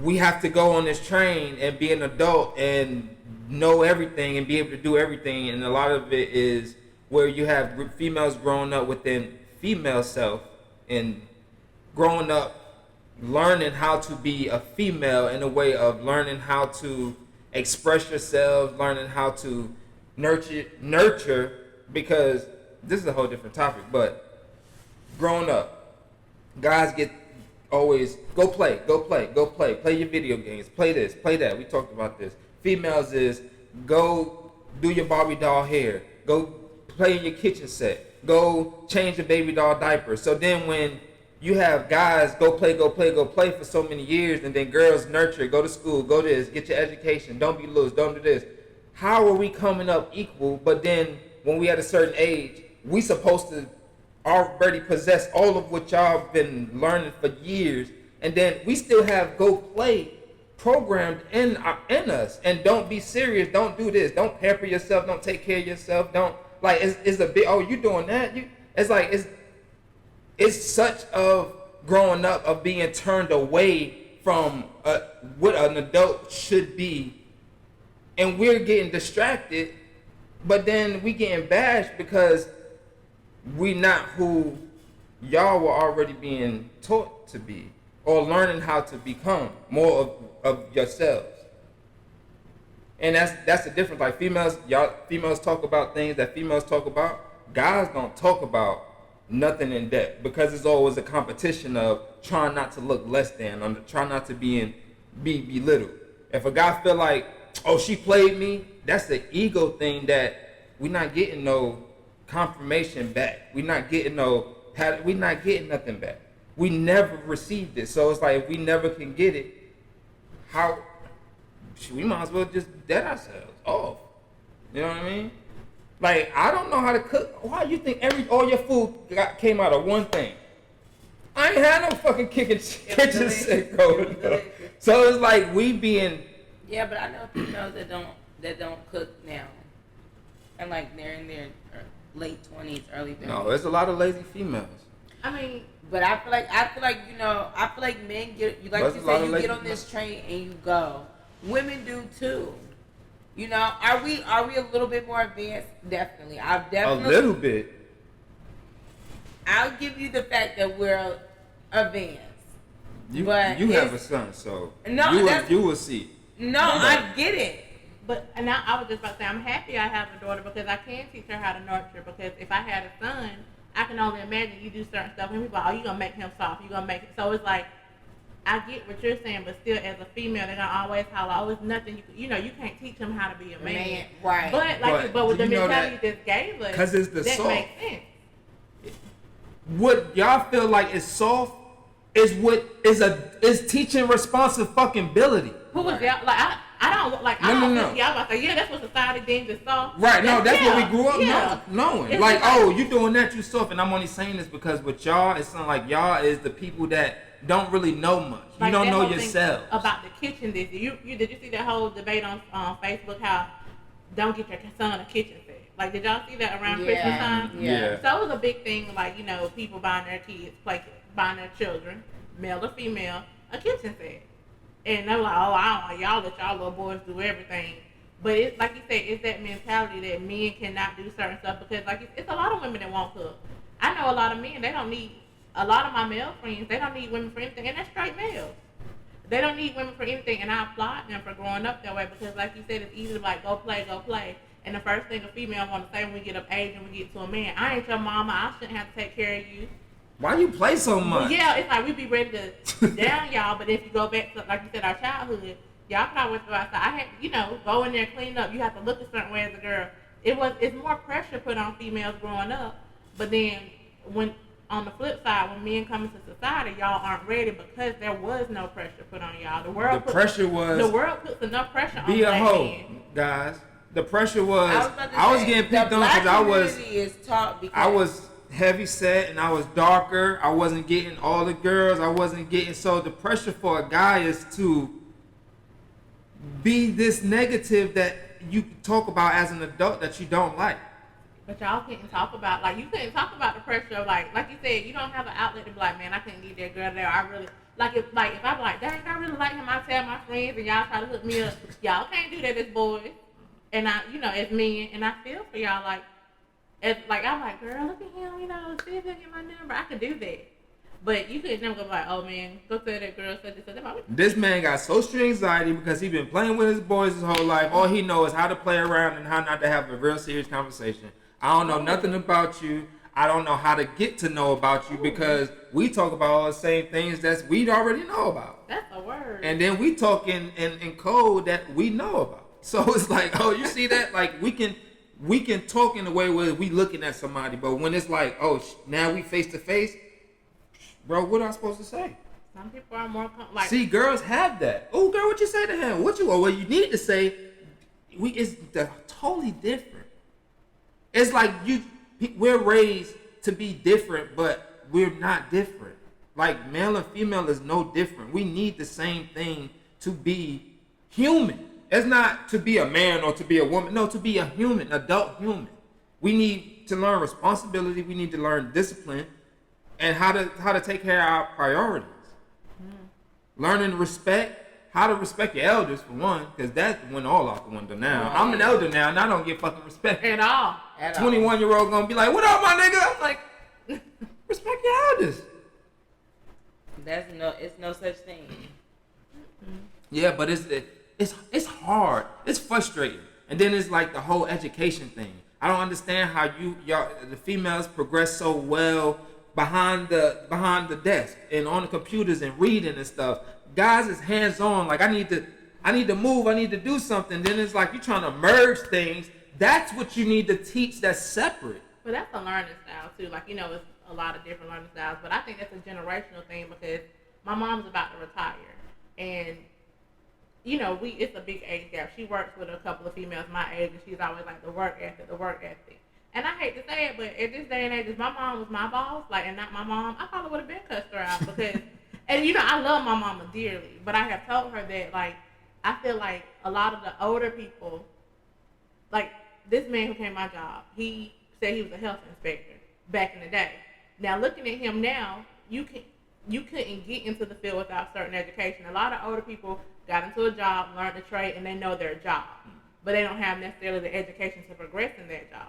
we have to go on this train and be an adult and know everything and be able to do everything. And a lot of it is where you have females growing up within female self and growing up learning how to be a female in a way of learning how to express yourselves, learning how to nurture, because this is a whole different topic, but growing up, guys get always go play your video games, play this, play that. We talked about this. Females is go do your Barbie doll hair, go play in your kitchen set. Go change your baby doll diaper. So then when you have guys go play for so many years, and then girls nurture, go to school, go this, get your education, don't be loose, don't do this. How are we coming up equal? But then when we at a certain age, we supposed to already possess all of what y'all been learning for years, and then we still have go play programmed in us. And don't be serious, don't do this, don't pamper yourself, don't take care of yourself, don't like it's a bit. Oh, you doing that? It's like it's such of growing up of being turned away from what an adult should be, and we're getting distracted, but then we getting bashed because we not who y'all were already being taught to be, or learning how to become more of yourselves. And that's the difference. Like females talk about things that females talk about. Guys don't talk about nothing in depth, because it's always a competition of trying not to look less than, or trying not to be belittled. If a guy feel like, oh, she played me, that's the ego thing that we're not getting no confirmation back. We're not getting nothing back. We never received it. So it's like, if we never can get it, how we might as well just dead ourselves off. You know what I mean? Like, I don't know how to cook. Why you think all your food came out of one thing? I ain't had no fucking kitchen sink going. So it's like we being. Yeah, but I know females that don't cook now, and like they're in their late 20s, early 30s. No, there's a lot of lazy females. I mean, but I feel like men get, like you said, you get on this train and you go. Women do too. You know, are we a little bit more advanced? Definitely. A little bit. I'll give you the fact that we're advanced. You have a son, so no, you will see. No, I get it. But and now I was just about to say, I'm happy I have a daughter because I can teach her how to nurture. Because if I had a son, I can only imagine you do certain stuff and people are, oh, you gonna make him soft, you gonna make it. So it's like, I get what you're saying, but still, as a female, they're gonna always holler, oh, it's nothing. You can't teach him how to be a man. Right? But with the mentality that gave us, because it's the that soft. makes sense. What y'all feel like is soft is what is teaching responsive fucking ability. Who was y'all? Like I don't like. I don't think y'all about to say, yeah, that's what society deems as soft. Right? No, that's what we grew up knowing. It's like, oh, you doing that, you soft. And I'm only saying this because with y'all, it's something like y'all is the people that don't really know much. You like don't know yourself. About the kitchen, did you see that whole debate on Facebook how don't get your son a kitchen set? Like, did y'all see that around Christmas time? Yeah. So it was a big thing, like, people buying their kids, buying their children, male or female, a kitchen set. And they were like, oh, I don't know, y'all let y'all little boys do everything. But it's like you said, it's that mentality that men cannot do certain stuff because, like, it's a lot of women that won't cook. I know a lot of men, they don't need, a lot of my male friends, they don't need women for anything, and they're straight males. They don't need women for anything, and I applaud them for growing up that way because, like you said, it's easy to be like, go play. And the first thing a female want to say when we get of age and we get to a man, I ain't your mama, I shouldn't have to take care of you. Why you play so much? Well, yeah, it's like we be ready to down y'all, but if you go back to, like you said, our childhood, y'all can always go outside. I had, go in there and clean up. You have to look a certain way as a girl. It's more pressure put on females growing up, but then when on the flip side, when men come into society, y'all aren't ready because there was no pressure put on y'all. The world puts enough pressure on be a black hoe, men. Guys. The pressure was I was getting picked on because I was heavy set and I was darker. I wasn't getting all the girls. So the pressure for a guy is to be this negative that you talk about as an adult that you don't like. But y'all couldn't talk about, like, you couldn't talk about the pressure of, like you said, you don't have an outlet to be like, man, I couldn't need that girl there. I really, if I'm like, dang, I really like him, I tell my friends and y'all try to hook me up. Y'all can't do that as boys. And I, as men, and I feel for y'all, I'm like, girl, look at him, see if they get my number. I could do that. But you could never go like, oh man, go tell that girl such and such. This man got social anxiety because he been playing with his boys his whole life. All he knows is how to play around and how not to have a real serious conversation. I don't know nothing about you. I don't know how to get to know about you because we talk about all the same things that we already know about. That's a word. And then we talk in code that we know about. So it's like, oh, you see that? Like, we can we can talk in a way where we looking at somebody, but when it's like, oh, now we face to face, bro, what am I supposed to say? Some people are more like. See, girls have that. Oh, girl, what you say to him? What you need to say? It's totally different. It's like we're raised to be different, but we're not different. Like male and female is no different. We need the same thing to be human. It's not to be a man or to be a woman. No, to be a human, adult human. We need to learn responsibility. We need to learn discipline and how to take care of our priorities. Learning respect, how to respect your elders for one, because that went all off the window now. Right. I'm an elder now, and I don't get fucking respect. At all. 21-year-old gonna be like, what up, my nigga? I'm like, respect your elders. It's no such thing. Yeah, but it's hard. It's frustrating. And then it's like the whole education thing. I don't understand how the females progress so well behind the desk and on the computers and reading and stuff. Guys is hands on. Like I need to move. I need to do something. Then it's like you're trying to merge things. That's what you need to teach. That's separate. But that's a learning style too. Like it's a lot of different learning styles. But I think that's a generational thing because my mom's about to retire and. It's a big age gap. She works with a couple of females my age, and she's always like the work ethic. And I hate to say it, but at this day and age, if my mom was my boss, and not my mom, I probably would have been cussed her out because, and I love my mama dearly, but I have told her that, I feel like a lot of the older people, this man who came to my job, he said he was a health inspector back in the day. Now, looking at him now, you couldn't get into the field without certain education. A lot of older people got into a job, learned the trade, and they know their job. But they don't have necessarily the education to progress in that job.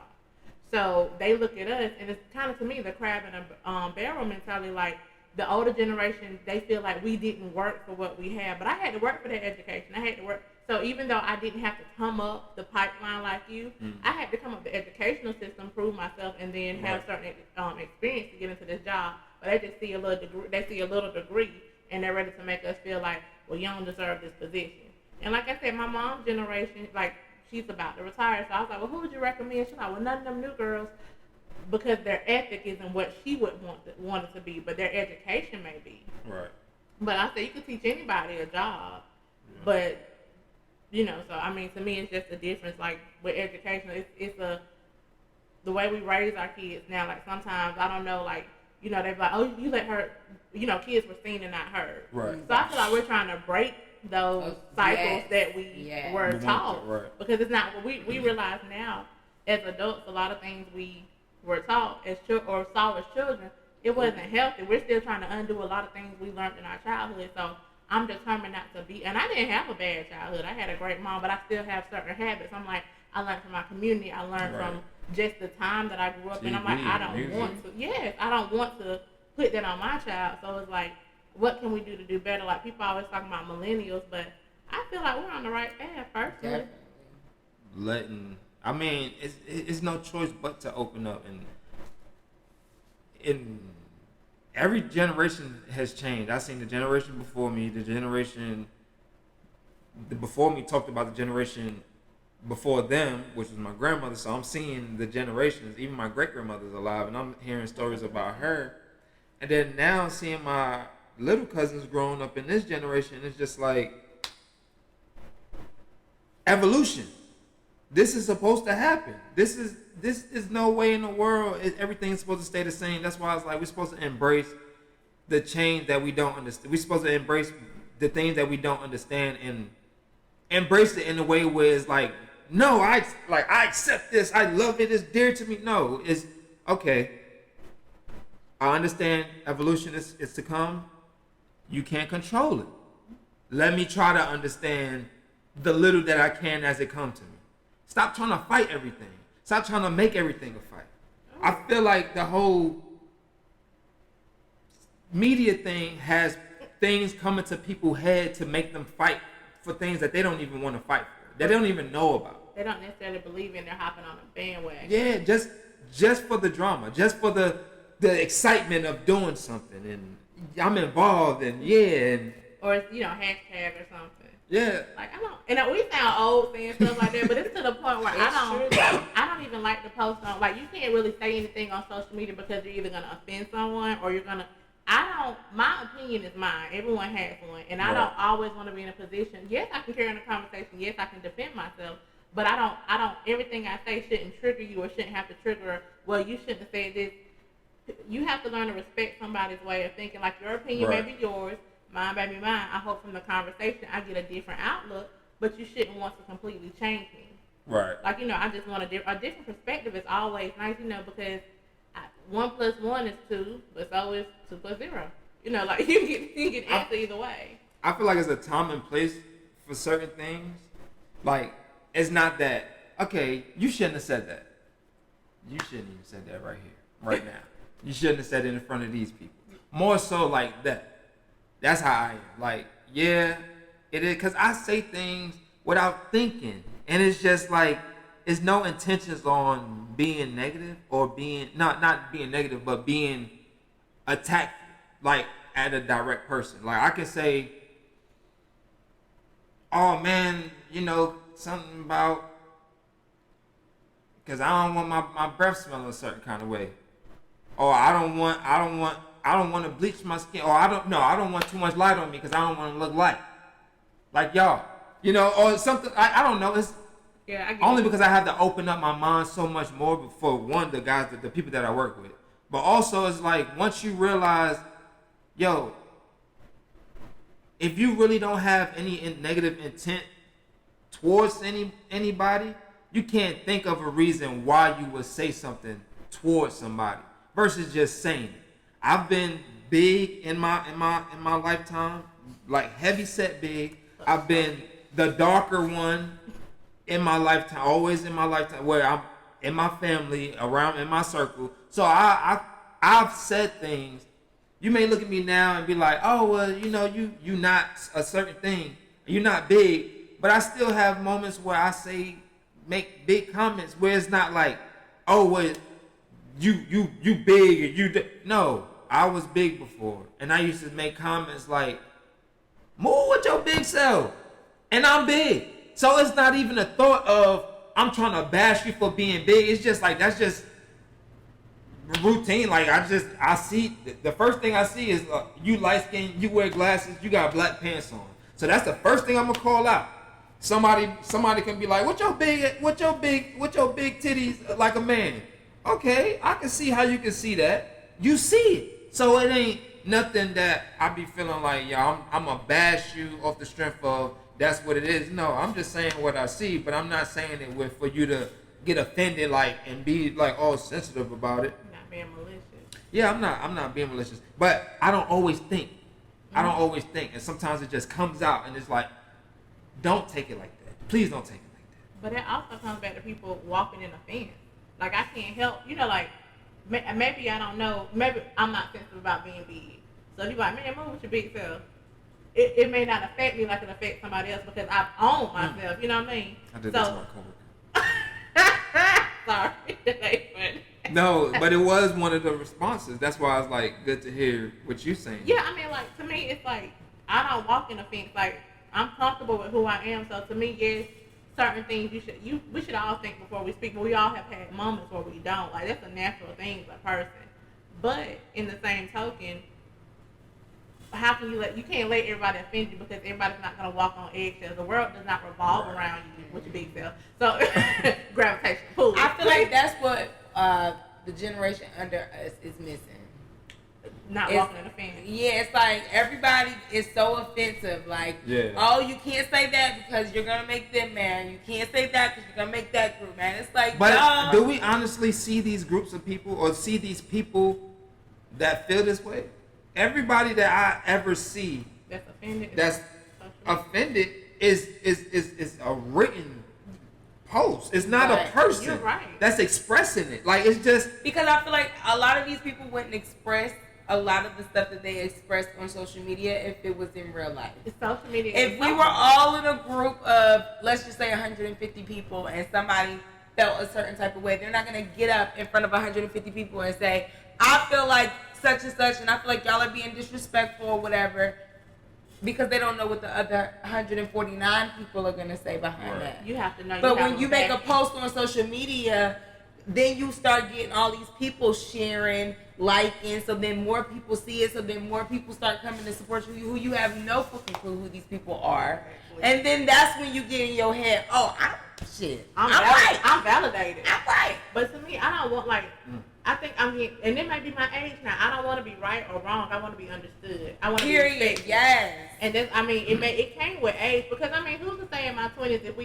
So they look at us, and it's kind of, to me, the crab in a barrel mentality. Like, the older generation, they feel like we didn't work for what we had. But I had to work for that education. I had to work. So even though I didn't have to come up the pipeline like you, I had to come up the educational system, prove myself, and then have certain experience to get into this job. But they just see a little degree, and they're ready to make us feel like, well, you don't deserve this position. And like I said, my mom's generation, she's about to retire. So I was like, well, who would you recommend? She's like, well, none of them new girls, because their ethic isn't what she would want it to be, but their education may be. Right. But I said, you could teach anybody a job, but, so, I mean, to me, it's just a difference. Like, with education, it's the way we raise our kids now. Like, sometimes, I don't know, they're like, oh, you let her, kids were seen and not heard. Right. So I feel like we're trying to break those cycles that we were taught. Right. Because it's not, we realize now, as adults, a lot of things we were taught or saw as children, it wasn't healthy. We're still trying to undo a lot of things we learned in our childhood. So I'm determined not to be, and I didn't have a bad childhood. I had a great mom, but I still have certain habits. I'm like, I learned from my community. I learned from just the time that I grew up in. I'm like, I don't want to put that on my child. So it's like, what can we do to do better? Like, people always talking about millennials, but I feel like we're on the right path personally. It's no choice but to open up, and every generation has changed. I seen the generation before me, before me talked about the generation before them, which was my grandmother. So I'm seeing the generations, even my great grandmother's alive, and I'm hearing stories about her. And then now seeing my little cousins growing up in this generation, it's just like evolution. This is supposed to happen. This is no way in the world everything's supposed to stay the same. That's why I was like, we're supposed to embrace the change that we don't understand. We're supposed to embrace the things that we don't understand and embrace it in a way where it's like, no, I accept this. I love it. It's dear to me. No, it's okay. I understand evolution is to come. You can't control it. Let me try to understand the little that I can as it comes to me. Stop trying to fight everything. Stop trying to make everything a fight. I feel like the whole media thing has things coming to people's head to make them fight for things that they don't even want to fight for. They don't even know about. They don't necessarily believe in. They're hopping on a bandwagon. Yeah, just for the drama, just for the excitement of doing something, and I'm involved, and or it's hashtag or something. Yeah. Like, I don't, And we sound old saying stuff like that, but it's to the point where I don't even like to post on, like, you can't really say anything on social media because you're either going to offend someone or you're going to, my opinion is mine. Everyone has one. And I don't always want to be in a position, yes, I can carry on a conversation, yes, I can defend myself, but I don't, everything I say shouldn't trigger you or shouldn't have to trigger, well, you shouldn't have said this. You have to learn to respect somebody's way of thinking. Like, your opinion may be yours, mine may be mine. I hope from the conversation I get a different outlook, but you shouldn't want to completely change me. Right. Like, I just want a different perspective is always nice, because 1 + 1 is 2, but so is 2 + 0. Like, you can answer either way. I feel like there's a time and place for certain things. Like, it's not that, okay, you shouldn't have said that. You shouldn't even said that right here, right now. You shouldn't have said it in front of these people. More so like that. That's how I am. Like, yeah, it is. Because I say things without thinking. And it's just like, it's no intentions on being negative or being, not being negative, but being attacked, like, at a direct person. Like, I can say, oh, man, something about, because I don't want my breath smelling a certain kind of way. Or I don't want to bleach my skin. Or I don't want too much light on me because I don't want to look like y'all. Or something. I don't know. It's only because I have to open up my mind so much more for one, the guys, the people that I work with. But also it's like, once you realize, yo, if you really don't have any negative intent towards anybody, you can't think of a reason why you would say something towards somebody. Versus just saying it. I've been big in my lifetime, like heavy set big. I've been the darker one in my lifetime, always in my lifetime, where I'm in my family, around in my circle. So I've said things. You may look at me now and be like, oh well, you not a certain thing. You're not big, but I still have moments where I make big comments where it's not like, oh well, you big and no, I was big before, and I used to make comments like, move with your big self, and I'm big. So it's not even a thought of I'm trying to bash you for being big. It's just like, that's just routine. Like, I see, the first thing I see is you light skinned, you wear glasses, you got black pants on. So that's the first thing I'm gonna call out. Somebody can be like, what your big titties like a man? Okay, I can see how you can see that. You see it. So it ain't nothing that I be feeling like, I'm going to bash you off the strength of that's what it is. No, I'm just saying what I see, but I'm not saying it for you to get offended and be like all sensitive about it. Not being malicious. Yeah, I'm not being malicious. But I don't always think. And sometimes it just comes out and it's like, don't take it like that. Please don't take it like that. But it also comes back to people walking in a fence. Like, I can't help, like, maybe I don't know, maybe I'm not sensitive about being big. So you're like, man, move with your big self. It may not affect me like it affects somebody else because I've owned myself, you know what I mean? I did that to my coworker. Sorry, that ain't funny. No, but it was one of the responses. That's why I was like, good to hear what you're saying. Yeah, I mean, like, to me, it's like, I don't walk in a fence. Like, I'm comfortable with who I am. So to me, yes, certain things we should all think before we speak, but we all have had moments where we don't. Like, that's a natural thing as a person. But in the same token, how can you can't let everybody offend you because everybody's not gonna walk on eggshells. The world does not revolve around you with your big self. So gravitation pull. I feel like that's what the generation under us is missing. Walking in the fence. Yeah, it's like everybody is so offensive. Like, oh, you can't say that because you're gonna make them mad. You can't say that because you're gonna make that group mad. It's like, but do we honestly see these groups of people or see these people that feel this way? Everybody that I ever see that's offended is a written post. It's not a person. You're right. That's expressing it. Like, it's just because I feel like a lot of these people wouldn't express a lot of the stuff that they expressed on social media if it was in real life. It's social media. If we were all in a group of, let's just say 150 people and somebody felt a certain type of way, they're not going to get up in front of 150 people and say, I feel like such and such and I feel like y'all are being disrespectful or whatever. because they don't know what the other 149 people are gonna say behind that. You have to know. But when you make a post on social media, then you start getting all these people sharing, liking, so then more people see it, so then more people start coming to support you who you have no fucking clue who these people are. And then that's when you get in your head, oh, I'm right. I'm validated. I'm right. But to me, I don't want I think I'm getting, and it may be my age now. I don't want to be right or wrong. I want to be understood. I want to be respected. Yes. And then it came with age because who's to say in my 20s if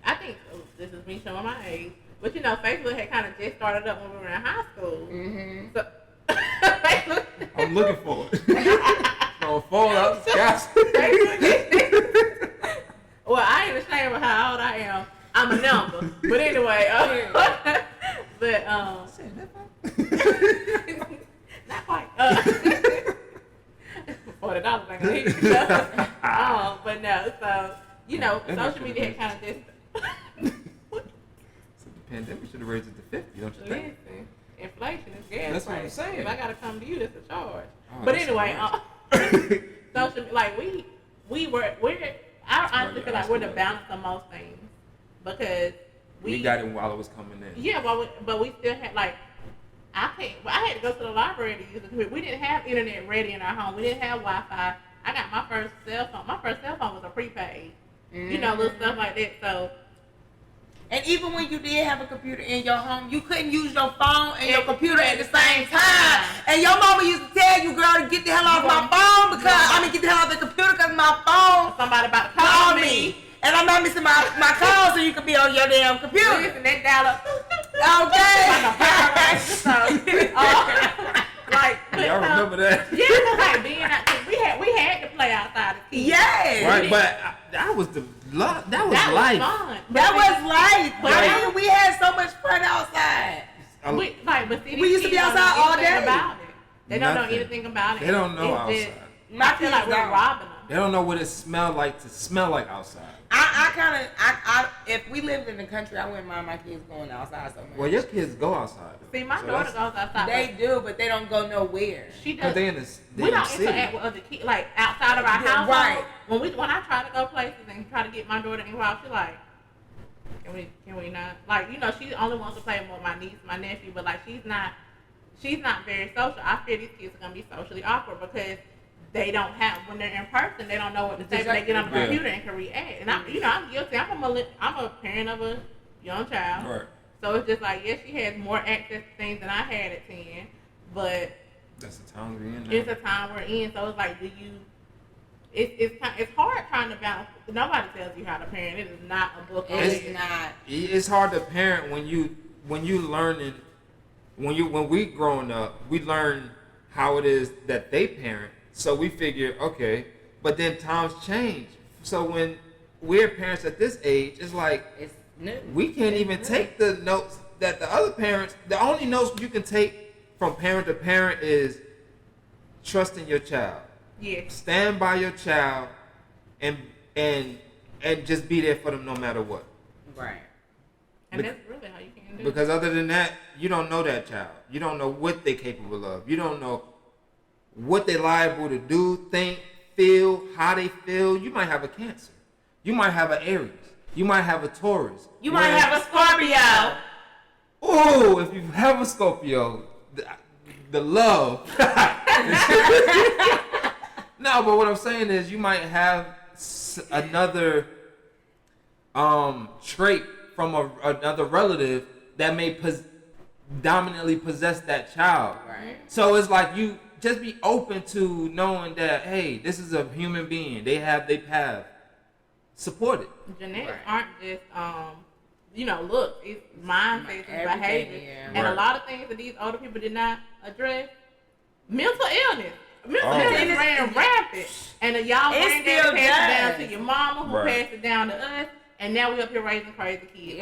I think this is me showing my age, but Facebook had kind of just started up when we were in high school. Mm-hmm. So, Facebook. I'm looking for it. No, fall up, guys. Well, I ain't ashamed of how old I am. I'm a number. But anyway, not quite. $40 ain't gonna hit you. But no, so social media had kind of just. So the pandemic should have raised it to 50, don't you think? Listen, inflation is gas. That's what I'm price. saying. If I gotta come to you, that's a charge. Oh, but anyway, social I honestly feel like we're the balance of most things because we got it while it was coming in. Yeah, but we still had I had to go to the library to use it. We didn't have internet ready in our home. We didn't have Wi-Fi. I got my first cell phone. My first cell phone was a prepaid. Mm-hmm. Little stuff like that. So. And even when you did have a computer in your home, you couldn't use your phone and your computer at the same time. And your mama used to tell you, girl, to get the hell off my phone get the hell off the computer because my phone. Somebody about to call me. And I'm not missing my calls so you can be on your damn computer. Listen, that dial up. Okay. Y'all remember that? Yeah, being out, cause we had to play outside the TV. Yes. Right, but that was life. That was fun. That was life. But I remember we had so much fun outside. We used to be outside all day. About it. They don't know anything about it. They don't know outside. I feel like we're robbing them. They don't know what it smelled like to smell like outside. If we lived in the country, I wouldn't mind my kids going outside so much. Well, your kids go outside. See, my daughter goes outside. They do, but they don't go nowhere. She does. They in we don't interact with other kids, outside of our house. Right. When I try to go places and try to get my daughter involved, she's like, can we not? She only wants to play with my niece, my nephew, but she's not very social. I fear these kids are gonna be socially awkward because they don't have, when they're in person, they don't know what to say, but they get on the computer and can react. And I'm guilty. I'm a parent of a young child. Right. So it's just yes, she has more access to things than I had at 10, but that's the time we're in now. it's a time we're in. So it's it's hard trying to balance. Nobody tells you how to parent. It is not a book. It's not. It's hard to parent when you learning, when we growing up, we learn how it is that they parent. So we figure, okay, but then times change. So when we're parents at this age, it's new. We can't even take the notes that the other parents, the only notes you can take from parent to parent is trusting your child. Yeah. Stand by your child and just be there for them no matter what. Right. And that's really how you can do it. Because other than that, you don't know that child. You don't know what they're capable of. You don't know what they're liable to do, think, feel, how they feel. You might have a Cancer. You might have an Aries. You might have a Taurus. You might have a Scorpio. Oh, if you have a Scorpio, the love. No, but what I'm saying is you might have another trait from another relative that may dominantly possess that child. Right. So it's you just be open to knowing that, hey, this is a human being. They have their path. Support it. Genetics aren't just look, it's mindsets and behavior. Yeah. And a lot of things that these older people did not address. Mental illness. Mental illness ran rampant. And y'all granddaddy passed it down to your mama, who passed it down to us, and now we up here raising crazy kids.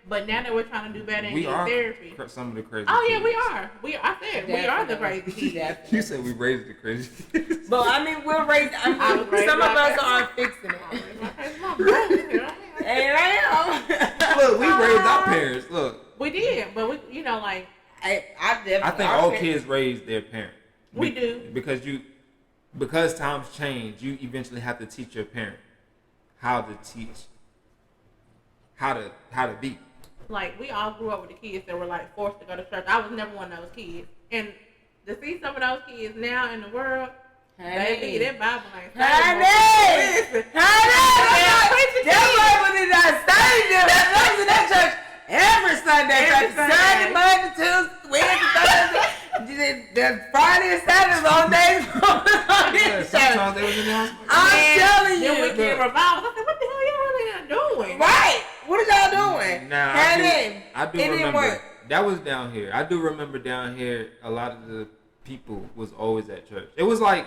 But now that we're trying to do better and get therapy. Some of the crazy kids. Yeah, we are. We are the crazy kids. You said we raised the crazy kids. Well, we'll raise. Some of us are fixing it. And I am. Look, we raised our parents. Look. We did, but we, I definitely. I think all kids raise their parents. We do. Because because times change, you eventually have to teach your parent how to teach how to be. Like, we all grew up with the kids that were like forced to go to church. I was never one of those kids. And to see some of those kids now in the world, baby, that Bible ain't Honey! That's why when did I say them? I was in that church every Sunday. Sunday, Monday, Tuesday, Wednesday, Thursday. The Friday and Saturday on days on this church. Sometimes they was in the hospital. I'm telling you. Then we get revival. I said, what the hell y'all really doing? Right. What are y'all doing? Now, I do remember that was down here. I do remember down here a lot of the people was always at church. It was like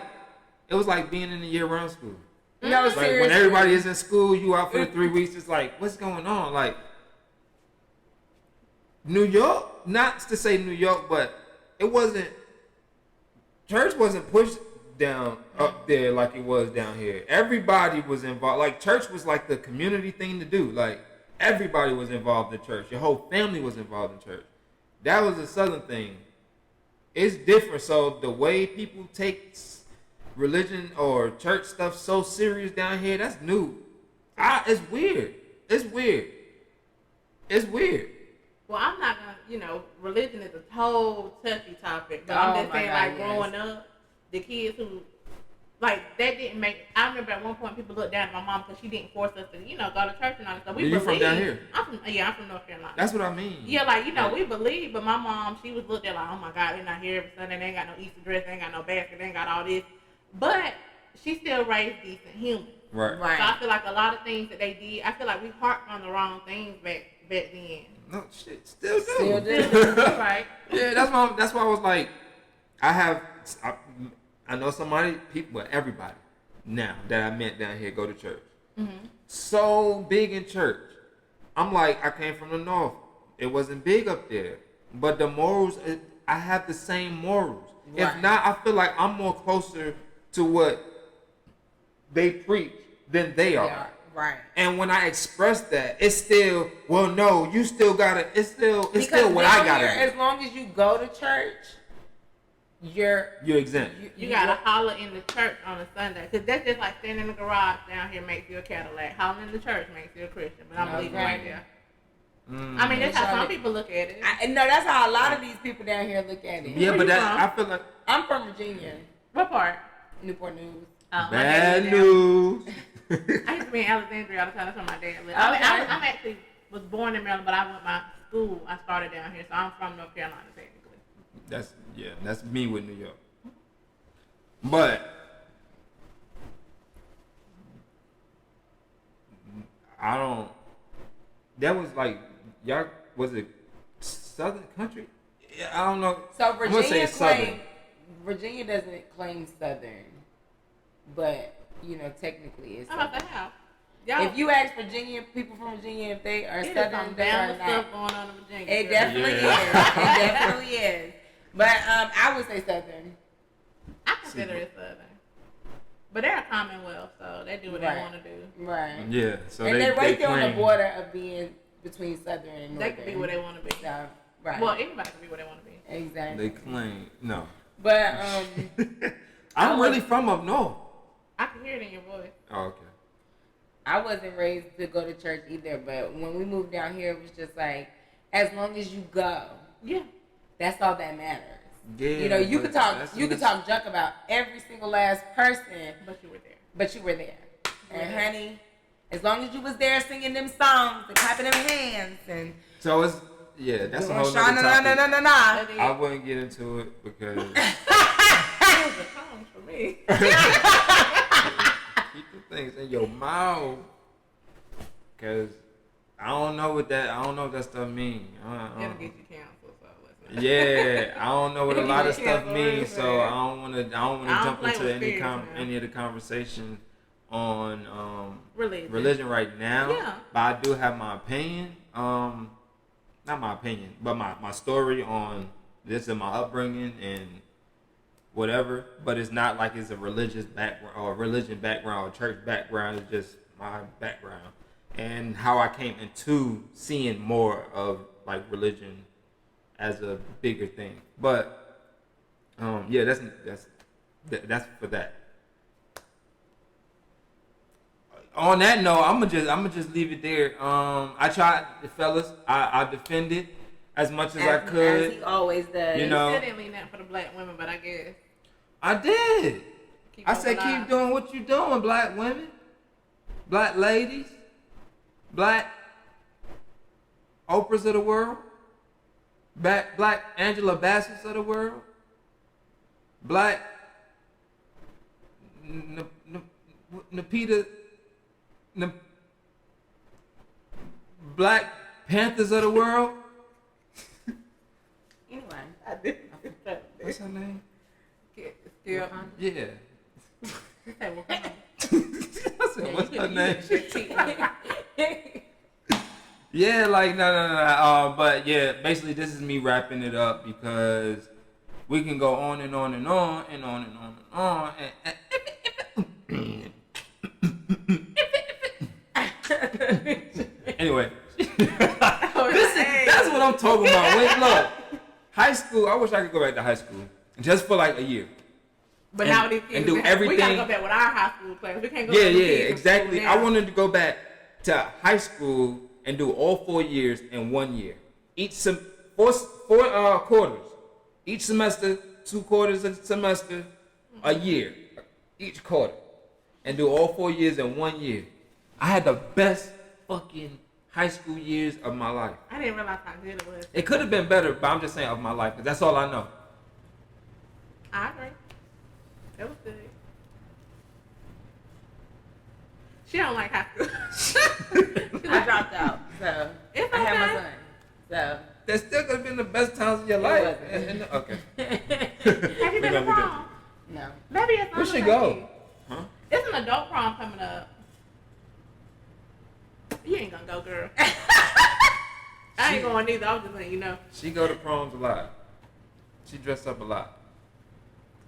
being in a year-round school. No, like seriously. when everybody is in school, you out for the 3 weeks. It's like, what's going on? Like New York, not to say New York, but it wasn't. Church wasn't pushed down up there like it was down here. Everybody was involved. Like church was like the community thing to do. Like everybody was involved in church. Your whole family was involved in church. That was a Southern thing. It's different. So the way people take religion or church stuff so serious down here, that's new. It's weird. It's weird. It's weird. Well, I'm not gonna, religion is a whole touchy topic. But I'm just saying, like, growing up, the kids who, like, that didn't make. I remember at one point people looked down at my mom because she didn't force us to, go to church and all that stuff. We you from down here? I'm from North Carolina. That's what I mean. Yeah, like, we believe, but my mom, she was looked at like, oh my God, they're not here every Sunday. They ain't got no Easter dress. They ain't got no basket. They ain't got all this. But she still raised decent humans. Right. So I feel like a lot of things that they did, I feel like we harped on the wrong things back then. No shit, still do. Right. Yeah, that's why I was like, I know everybody now that I met down here go to church. Mm-hmm. So big in church. I'm like, I came from the north. It wasn't big up there, but the morals, I have the same morals. Right. If not, I feel like I'm more closer to what they preach than they are. Yeah. Right. And when I express that, it's still, well, no, you still gotta, it's still what I gotta do. As long as you go to church, you're exempt. You gotta holler in the church on a Sunday. Because that's just like standing in the garage down here makes you a Cadillac. Hollering in the church makes you a Christian. But I'm leaving right there. I mean, that's how some people look at it. No, that's how a lot of these people down here look at it. Yeah, but I feel like... I'm from Virginia. What part? Newport News. Bad news. I used to be in Alexandria all the time. That's where my dad lived. I'm actually was born in Maryland, but I went my school. I started down here, so I'm from North Carolina technically. That's me with New York. But I don't. That was like y'all. Was it Southern country? Yeah, I don't know. So Virginia doesn't claim Southern, but technically it's. How about the house? If you ask people from Virginia if they are Southern, they are not. Stuff going on in Virginia. It definitely is. It definitely is. But I would say Southern. I consider it Southern. But they're a Commonwealth, so they do what they want to do. Right. Yeah. So and they're right there on the border of being between Southern and Northern. They can be what they want to be. So, right. Well, anybody can be what they want to be. Exactly. They claim no. But I'm really from up north. I can hear it in your voice. Oh, okay. I wasn't raised to go to church either, but when we moved down here, it was just like, as long as you go, that's all that matters. Yeah, you could talk junk about every single last person, but you were there. And honey, as long as you was there singing them songs and clapping them hands and so it's that's a whole other topic. I wouldn't get into it because it was a challenge for me. Keep the things in your mouth, cause I don't know what that stuff means. It'll get you canceled. Yeah, I don't know what a lot of stuff means, so I don't want to jump into any of the conversation on religion right now. Yeah. But I do have my opinion. Not my opinion, but my story on this and my upbringing and whatever. But it's not like it's a religious background or religion background or church background. It's just my background and how I came into seeing more of like religion as a bigger thing. But that's for that. on that note, I'm gonna just leave it there. I tried, fellas. I defended as much as I could. As he always does. You know, still didn't lean that for the black women, but I guess I did. I said, alive. keep doing what you're doing, black women, black ladies, black Oprahs of the world, black Angela Bassett's of the world, black Black Panthers of the world. Anyway, I did. What's her name? Still, Yeah. say Wakanda. I said, what's her name? Yeah, like no. But yeah, basically this is me wrapping it up because we can go on and on and on and on and on and on. Anyway, that's what I'm talking about. Wait, look, high school. I wish I could go back to high school just for like a year. But And- now these kids and do we gotta everything- go back with our high school class. We can't go. Yeah, back with kids from exactly. school I now. wanted to go back to high school and do all 4 years in 1 year. Each four quarters. Each semester, 2 quarters a semester, a year, each quarter, and do all 4 years in 1 year. I had the best fucking high school years of my life. I didn't realize how good it was. It could have been better, but I'm just saying of my life, because that's all I know. I agree. It was good. She don't like high school. I dropped out, so It's I had my okay. son. So That still could have been the best times of your It life. wasn't. Okay. Have you been to prom? no. Maybe it's We should go. Huh? It's an adult prom coming up. You ain't gonna go, girl. I ain't going either. I was just letting you know. She go to proms a lot. She dressed up a lot.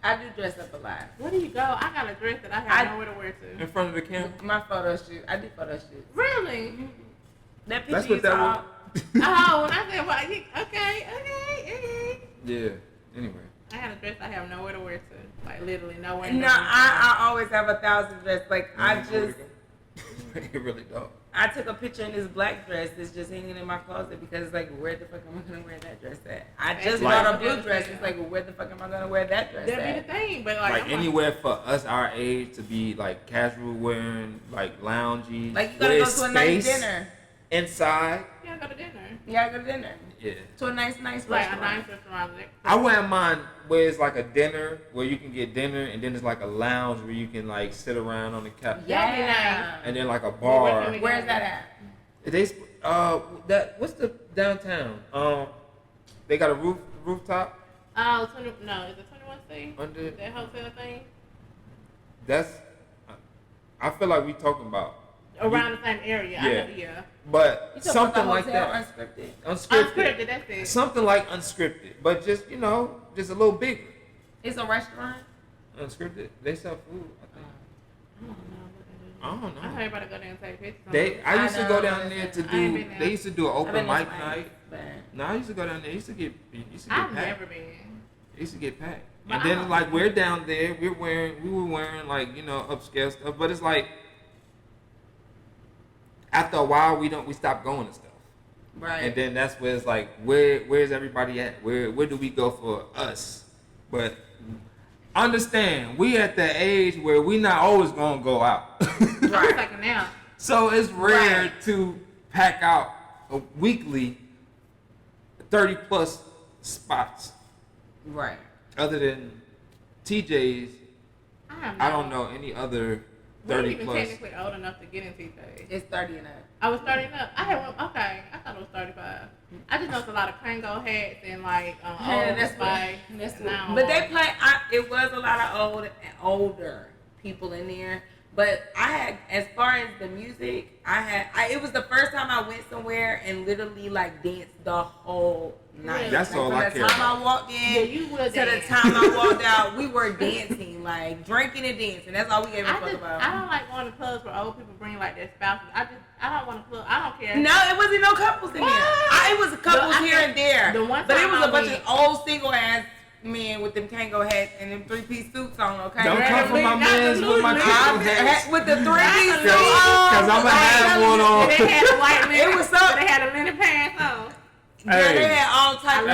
I do dress up a lot. Where do you go? I got a dress that I have nowhere to wear to. In front of the camera. My photo shoot. I do photo shoots. Really? That picture That's you what that saw. was. Oh, when I said, well, okay. Yeah. Anyway. I got a dress I have nowhere to wear to. Like, literally nowhere. No, I always have 1,000 dress. Like I just, It really don't. I took a picture in this black dress that's just hanging in my closet because it's like, where the fuck am I gonna wear that dress at? I just Like- bought a blue dress. It's like, where the fuck am I gonna wear that dress That'd be the at? thing, but like, Like I'm anywhere for us our age to be like casual wearing, like loungy. Like you gotta wear go to a nice space dinner. inside. Yeah, go to dinner. You gotta go to dinner. Yeah. To a nice Like a restaurant. nice restaurant. I wouldn't mind where it's like a dinner where you can get dinner and then it's like a lounge where you can like sit around on the couch. Yeah. And then like a where bar. can we Where's that at? They what's the downtown? They got a rooftop Oh, is it 21C? under. That hotel thing? That's. I feel like we talking about. Around the same area. Yeah. I know, yeah. But You talking something about like the that. hotel unscripted. Unscripted. Unscripted, that's it. Something like unscripted, but just just a little bigger. It's a restaurant. Unscripted. They sell food. I think. I don't know. I heard everybody go there and take pictures. I used to go know, down there to I ain't do. been there. They used to do an I've open been mic there night. but No, I used to go down there. It used to get I've packed. never been. It used to get packed. But And I then don't- like we're down there, we were wearing like upscale stuff, but it's like after a while we stop going to stuff. right. And then that's where it's like, where's everybody at? Where do we go for us? But understand, we at the age where we not always gonna go out. I'm just like now. So it's rare Right. to pack out a weekly 30 plus spots. Right. Other than TJ's, I I don't know any other We ain't 30 even plus. technically old enough to get in TJ. It's 30 and up. I was 30 up. I had one. Okay, I thought it was 35. I just know it's a lot of Krango hats and like Yeah, old that's Spice. That's and now- but they play. It was a lot of older people in there. But I had, as far as the music, it was the first time I went somewhere and literally like danced the whole night. Yeah. That's all From I the care time about. I walked Yeah, in you would to the dance. time I walked out, we were dancing, like drinking and dancing. That's all we gave a fuck about. I don't like going to clubs where old people bring like their spouses. I don't want to club. I don't care. No, it wasn't no couples in there. What? It was couples I here mean, and there. the one But it time was I a bunch went- of old single ass men with them Kango hats and them 3-piece suits on, okay? Don't come for my mans with my Kango hats. With the 3-piece suit on. Because I'm going to have one on. They had a white linen. It was so. They had a linen pants on. Yeah, they had all types of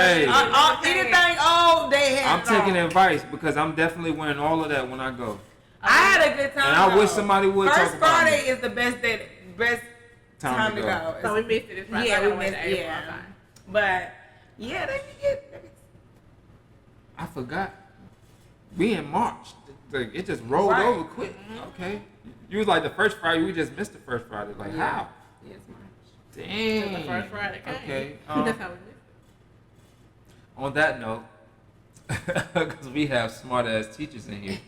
anything old. They had. I'm taking advice because I'm definitely wearing all of that when I go. I had a good time. And I wish somebody would talk First about Friday me. is the best time to go. So we missed it. Right. Yeah, we missed it. Yeah, but yeah, they can get. I forgot. We in March. It just rolled over quick. Okay. You was like the first Friday. We just missed the first Friday. Like how? Yes, March. Dang. The first Friday came. Okay. That's how we missed it. On that note, because we have smart ass teachers in here.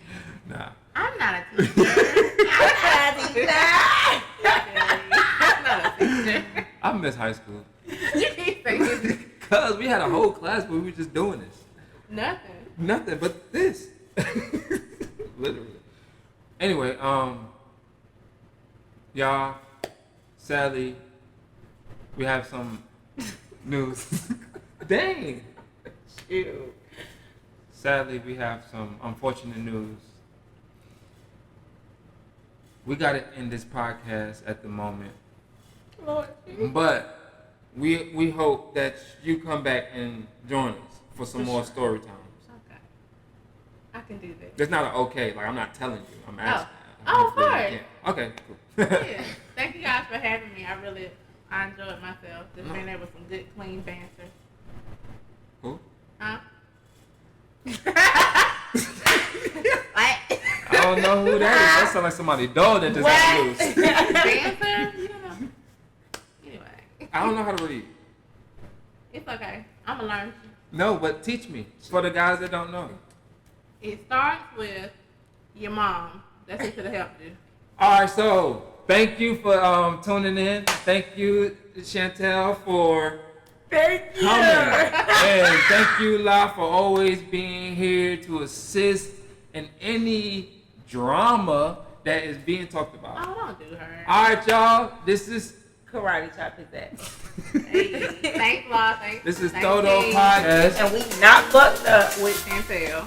Nah. I'm not a teacher. I'm not a teacher. I miss high school. You keep saying Cause we had a whole class where we were just doing this. Nothing but this. Literally. Anyway, y'all, sadly, we have some news. Dang. Ew. Sadly, we have some unfortunate news. We got to end this podcast at the moment. Lord. But we hope that you come back and join us for some more story times. Okay. I can do that. That's not an okay. Like, I'm not telling you. I'm asking. Oh, of course. Okay, cool. Yeah. Thank you guys for having me. I enjoyed myself. Just being there with some good, clean banter. Cool. Huh? I don't know who that is. That sounds like somebody's dog that just got loose. Dancer? You don't know. Anyway. I don't know how to read. It's okay. I'm going to learn. No, but teach me. For the guys that don't know. It starts with your mom. That's who could have helped you. All right, so thank you for tuning in. Thank you, Chantel, for Thank you. coming. And thank you, La, for always being here to assist in any drama that is being talked about. Oh, don't do her. All right, y'all. This is Karate chop his ass. Hey, thanks, La. Thanks. this is thanks, ThrowedOff Steve. Podcast. And we not fucked up with Chantel.